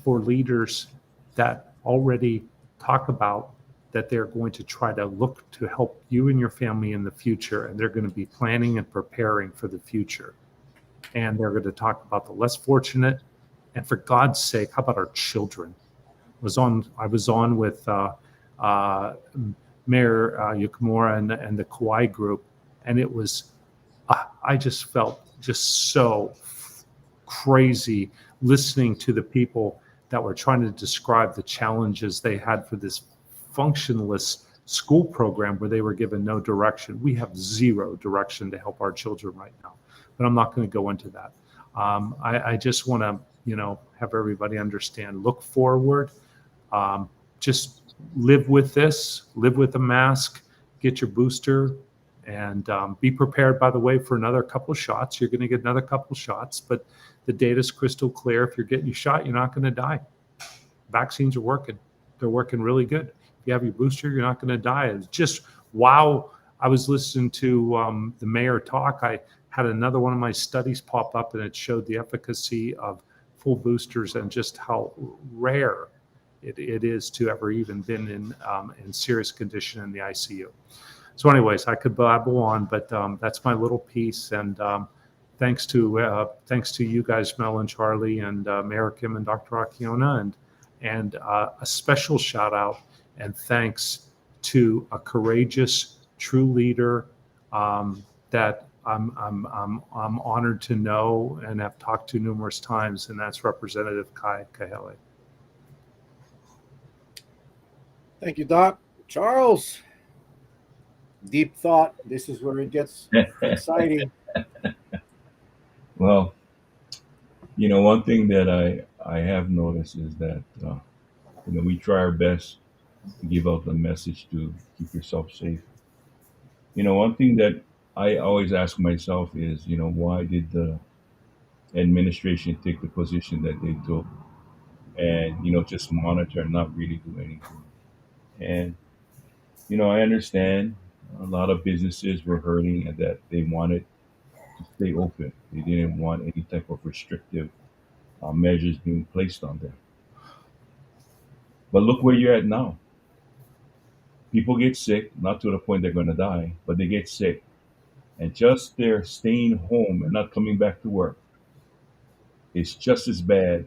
for leaders that already talk about that they're going to try to look to help you and your family in the future. And they're going to be planning and preparing for the future. And they're going to talk about the less fortunate. And for God's sake, how about our children? I was on with Mayor Yukamura and the Kauai group, and it was, I just felt just so crazy listening to the people that were trying to describe the challenges they had for this functionless school program where they were given no direction. We have zero direction to help our children right now, but I'm not going to go into that. I just want to, have everybody understand, look forward, just live with this, live with the mask, get your booster, and be prepared, by the way, for another couple of shots. You're going to get another couple of shots, but the data is crystal clear. If you're getting your shot, you're not going to die. Vaccines are working. They're working really good. If you have your booster, you're not going to die. It's just, wow. I was listening to the mayor talk. I had another one of my studies pop up, and it showed the efficacy of full boosters and just how rare it is to ever even been in serious condition in the ICU. So anyways, I could babble on, but that's my little piece. And thanks to you guys, Mel and Charlie, and Mayor Kim and Dr. Akiona, and a special shout out and thanks to a courageous, true leader that I'm honored to know and have talked to numerous times, and that's Representative Kai Kahele.
Thank you, Doc. Charles, deep thought. This is where it gets exciting.
Well, one thing that I have noticed is that we try our best to give out the message to keep yourself safe. One thing that I always ask myself is, why did the administration take the position that they took and, just monitor and not really do anything? And, I understand a lot of businesses were hurting and that they wanted to stay open. They didn't want any type of restrictive measures being placed on them. But look where you're at now. People get sick, not to the point they're going to die, but they get sick. And just their staying home and not coming back to work is just as bad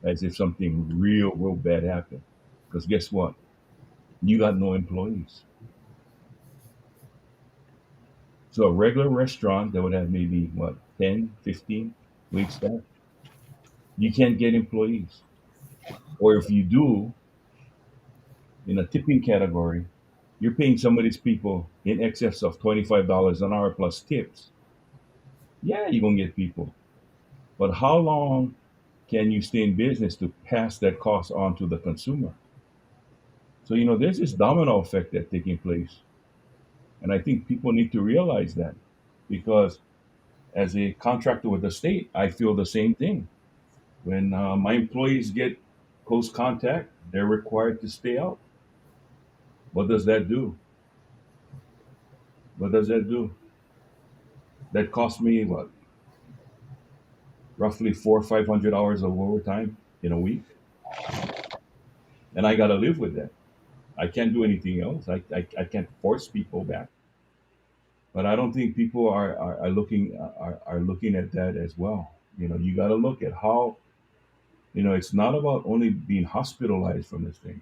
as if something real bad happened. Because guess what? You got no employees. So a regular restaurant that would have maybe what 10, 15 wait staff, you can't get employees. Or if you do, in a tipping category, you're paying some of these people in excess of $25 an hour plus tips. Yeah, you're gonna get people. But how long can you stay in business to pass that cost on to the consumer? So there's this domino effect that's taking place. And I think people need to realize that because as a contractor with the state, I feel the same thing. When my employees get close contact, they're required to stay out. What does that do? What does that do? That costs me what? Roughly 400 or 500 hours of overtime in a week. And I got to live with that. I can't do anything else. I can't force people back. But I don't think people are looking at that as well. You got to look at how it's not about only being hospitalized from this thing,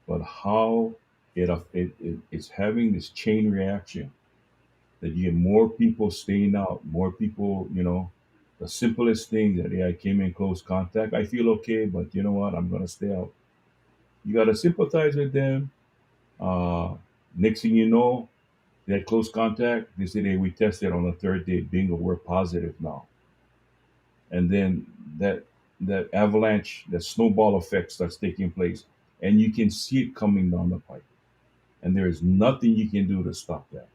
but how it's having this chain reaction that you get more people staying out, more people. The simplest thing that I came in close contact, I feel okay, but you know what? I'm gonna stay out. You got to sympathize with them. Uh, Next thing you know, they had close contact. They said, "Hey, we tested on the third day. Bingo, we're positive now." And then that avalanche, that snowball effect starts taking place, and you can see it coming down the pipe. And there is nothing you can do to stop that.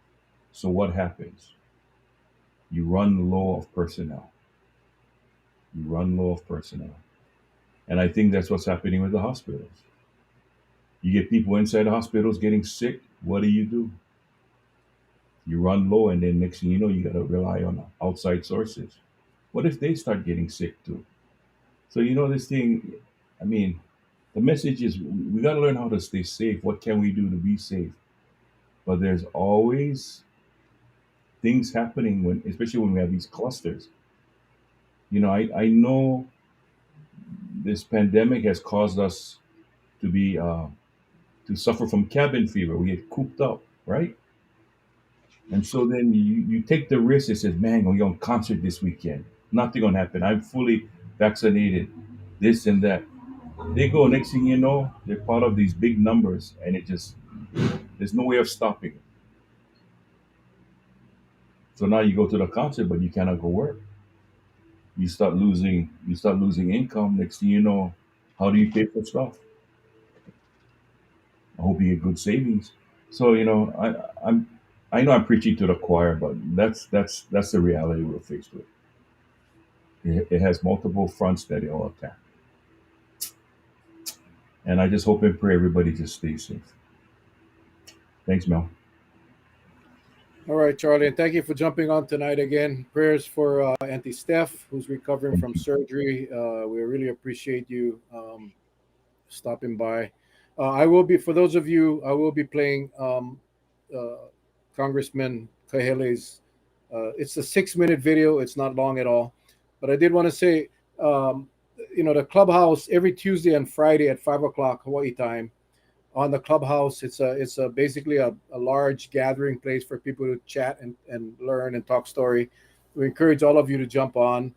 So what happens? You run low of personnel. You run low of personnel. And I think that's what's happening with the hospitals. You get people inside the hospitals getting sick. What do? You run low, and then next thing you know, you got to rely on outside sources. What if they start getting sick too? So this thing. I mean, the message is we got to learn how to stay safe. What can we do to be safe? But there's always things happening especially when we have these clusters. I know this pandemic has caused us to be to suffer from cabin fever. We get cooped up, right? And so then you take the risk and says, man, I'm going to concert this weekend. Nothing going to happen. I'm fully vaccinated, this and that. They go, next thing you know, they're part of these big numbers, and there's no way of stopping it. So now you go to the concert, but you cannot go work. You start losing income. Next thing you know, how do you pay for stuff? I hope you get good savings. So I know I'm preaching to the choir, but that's the reality we're faced with. It has multiple fronts that it all attack. And I just hope and pray everybody just stays safe. Thanks, Mel.
All right, Charlie, and thank you for jumping on tonight again. Prayers for Auntie Steph, who's recovering from surgery. We really appreciate you stopping by. I will be, for those of you, I will be playing uh, Congressman Kahele's. It's a 6-minute video. It's not long at all, but I did want to say, the clubhouse every Tuesday and Friday at 5 o'clock Hawaii time. On the clubhouse, it's basically a large gathering place for people to chat and learn and talk story. We encourage all of you to jump on.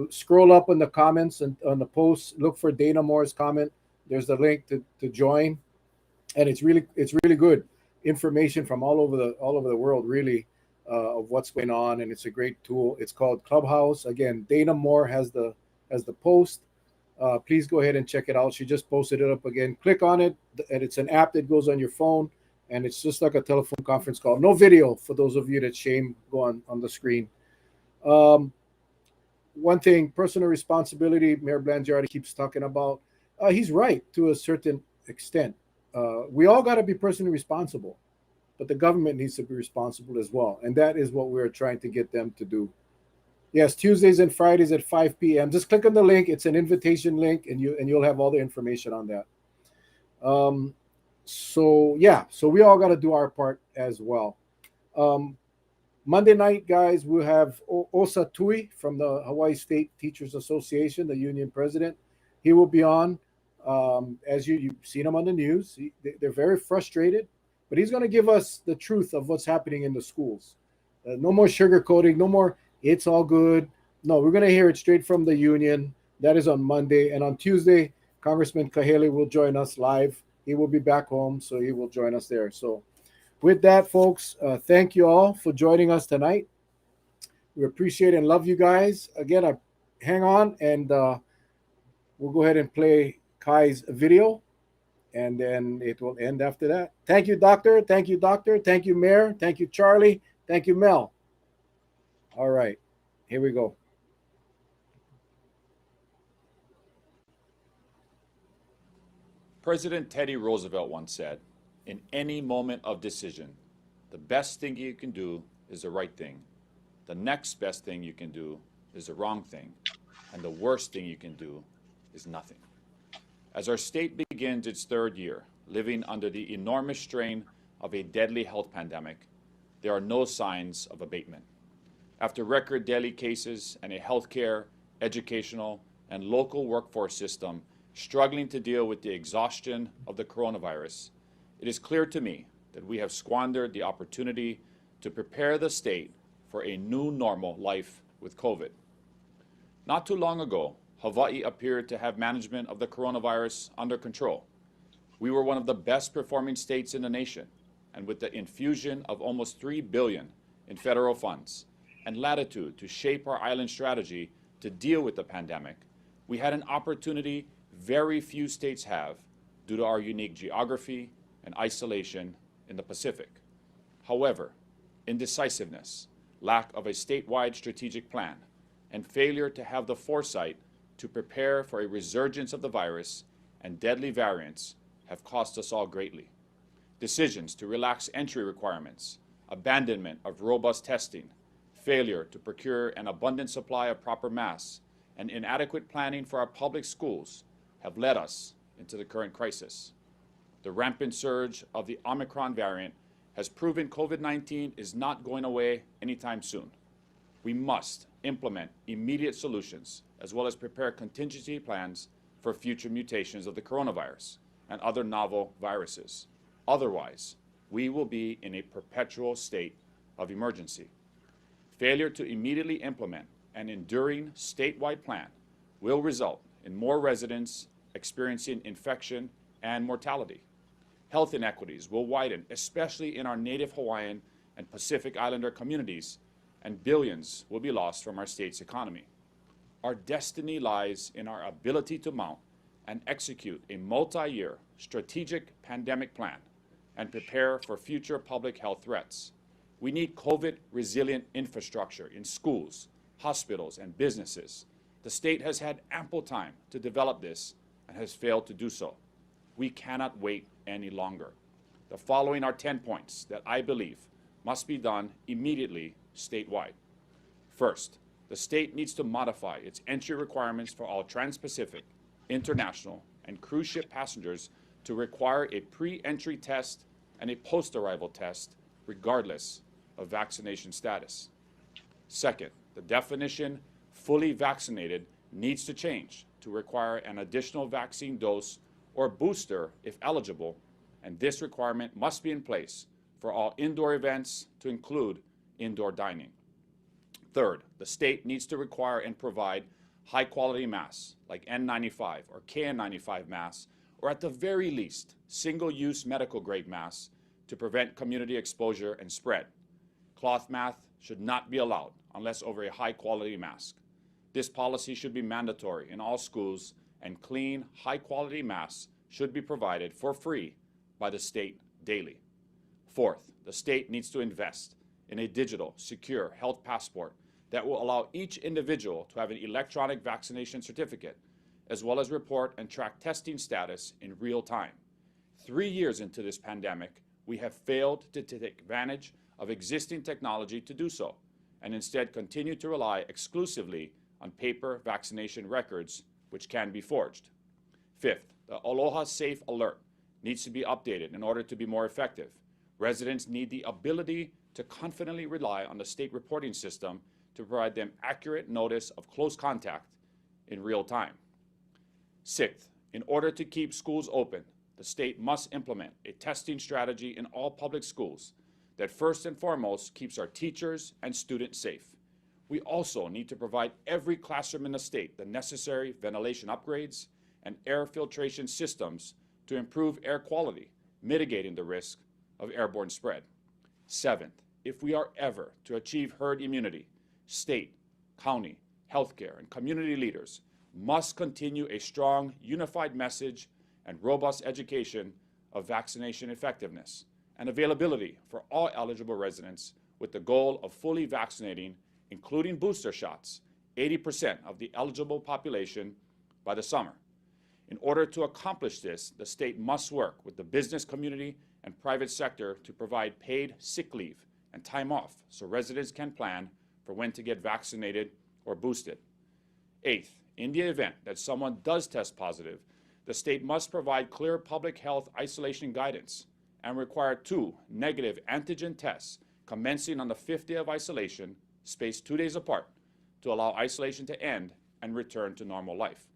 Scroll up in the comments and on the posts. Look for Dana Moore's comment. There's the link to join, and it's really good information from all over the world, really, of what's going on, and it's a great tool. It's called Clubhouse. Again, Dana Moore has the post. Please go ahead and check it out. She just posted it up again. Click on it, and it's an app that goes on your phone, and it's just like a telephone conference call. No video for those of you that shame go on the screen. Um, One thing, personal responsibility, Mayor Blangiardi keeps talking about. He's right to a certain extent. We all got to be personally responsible, but the government needs to be responsible as well, and that is what we're trying to get them to do. Yes, Tuesdays and Fridays at 5 p.m. Just click on the link. It's an invitation link, and you'll have all the information on that. So we all got to do our part as well. Monday night, guys, we'll have Osa Tui from the Hawaii State Teachers Association, the union president. He will be on. As you've seen him on the news, they're very frustrated, but he's going to give us the truth of what's happening in the schools. No more sugarcoating. No more. It's all good. No, we're going to hear it straight from the union. That is on Monday, and on Tuesday, Congressman Kahele will join us live. He will be back home, so he will join us there. So, with that, folks, thank you all for joining us tonight. We appreciate and love you guys. Again, hang on, and we'll go ahead and play Kai's video, and then it will end after that. Thank you, Doctor. Thank you, Doctor. Thank you, Mayor. Thank you, Charlie. Thank you, Mel. All right, here we go.
President Teddy Roosevelt once said, "In any moment of decision, the best thing you can do is the right thing. The next best thing you can do is the wrong thing. And the worst thing you can do is nothing." As our state begins its third year, living under the enormous strain of a deadly health pandemic, there are no signs of abatement. After record daily cases and a healthcare, educational, and local workforce system struggling to deal with the exhaustion of the coronavirus, it is clear to me that we have squandered the opportunity to prepare the state for a new normal life with COVID. Not too long ago, Hawaii appeared to have management of the coronavirus under control. We were one of the best performing states in the nation, and with the infusion of almost $3 billion in federal funds and latitude to shape our island strategy to deal with the pandemic, we had an opportunity very few states have due to our unique geography and isolation in the Pacific. However, indecisiveness, lack of a statewide strategic plan, and failure to have the foresight to prepare for a resurgence of the virus and deadly variants have cost us all greatly. Decisions to relax entry requirements, abandonment of robust testing, failure to procure an abundant supply of proper masks, and inadequate planning for our public schools have led us into the current crisis. The rampant surge of the Omicron variant has proven COVID-19 is not going away anytime soon. We must implement immediate solutions as well as prepare contingency plans for future mutations of the coronavirus and other novel viruses. Otherwise, we will be in a perpetual state of emergency. Failure to immediately implement an enduring statewide plan will result in more residents experiencing infection and mortality. Health inequities will widen, especially in our native Hawaiian and Pacific Islander communities, and billions will be lost from our state's economy. Our destiny lies in our ability to mount and execute a multi-year strategic pandemic plan and prepare for future public health threats. We need COVID-resilient infrastructure in schools, hospitals, and businesses. The state has had ample time to develop this and has failed to do so. We cannot wait any longer. The following are 10 points that I believe must be done immediately statewide. First, the state needs to modify its entry requirements for all trans-Pacific, international, and cruise ship passengers to require a pre-entry test and a post-arrival test, regardless of vaccination status. Second, the definition fully vaccinated needs to change to require an additional vaccine dose or booster if eligible, and this requirement must be in place for all indoor events to include indoor dining. Third, the state needs to require and provide high-quality masks like N95 or KN95 masks, or at the very least, single-use medical-grade masks to prevent community exposure and spread. Cloth masks should not be allowed unless over a high-quality mask. This policy should be mandatory in all schools, and clean, high-quality masks should be provided for free by the state daily. Fourth, the state needs to invest in a digital, secure health passport that will allow each individual to have an electronic vaccination certificate, as well as report and track testing status in real time. 3 years into this pandemic, we have failed to take advantage of existing technology to do so, and instead continue to rely exclusively on paper vaccination records, which can be forged. Fifth, the Aloha Safe Alert needs to be updated in order to be more effective. Residents need the ability to confidently rely on the state reporting system to provide them accurate notice of close contact in real time. Sixth, in order to keep schools open, the state must implement a testing strategy in all public schools that first and foremost keeps our teachers and students safe. We also need to provide every classroom in the state the necessary ventilation upgrades and air filtration systems to improve air quality, mitigating the risk of airborne spread. Seventh, if we are ever to achieve herd immunity, state, county, healthcare, and community leaders must continue a strong, unified message and robust education of vaccination effectiveness and availability for all eligible residents, with the goal of fully vaccinating, including booster shots, 80% of the eligible population by the summer. In order to accomplish this, the state must work with the business community and private sector to provide paid sick leave and time off so residents can plan for when to get vaccinated or boosted. Eighth, in the event that someone does test positive, the state must provide clear public health isolation guidance and require 2 negative antigen tests commencing on the 5th day of isolation, spaced 2 days apart, to allow isolation to end and return to normal life.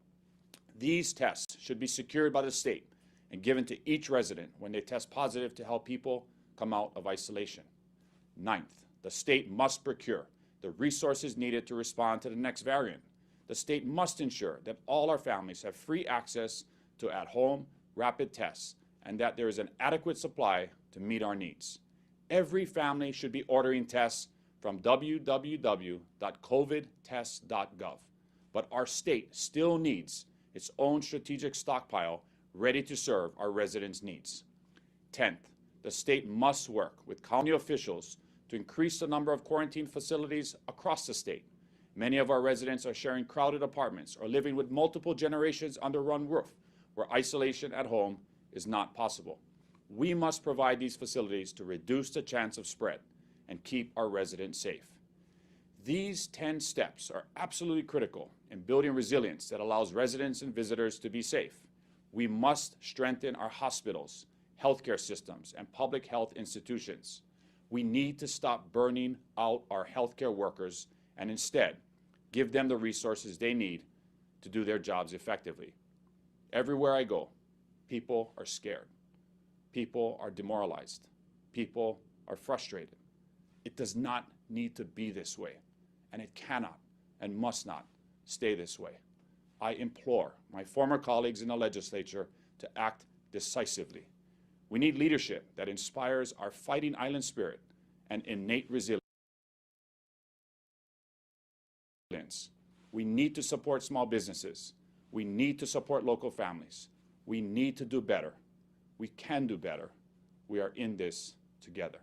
These tests should be secured by the state and given to each resident when they test positive to help people come out of isolation. Ninth, the state must procure the resources needed to respond to the next variant. The state must ensure that all our families have free access to at-home rapid tests and that there is an adequate supply to meet our needs. Every family should be ordering tests from www.covidtest.gov, but our state still needs its own strategic stockpile ready to serve our residents' needs. 10th, the state must work with county officials to increase the number of quarantine facilities across the state. Many of our residents are sharing crowded apartments or living with multiple generations under one roof, where isolation at home is not possible. We must provide these facilities to reduce the chance of spread and keep our residents safe. These 10 steps are absolutely critical in building resilience that allows residents and visitors to be safe. We must strengthen our hospitals, healthcare systems, and public health institutions. We need to stop burning out our healthcare workers and instead give them the resources they need to do their jobs effectively. Everywhere I go, people are scared. People are demoralized. People are frustrated. It does not need to be this way, and it cannot and must not stay this way. I implore my former colleagues in the legislature to act decisively. We need leadership that inspires our fighting island spirit and innate resilience. We need to support small businesses. We need to support local families. We need to do better. We can do better. We are in this together.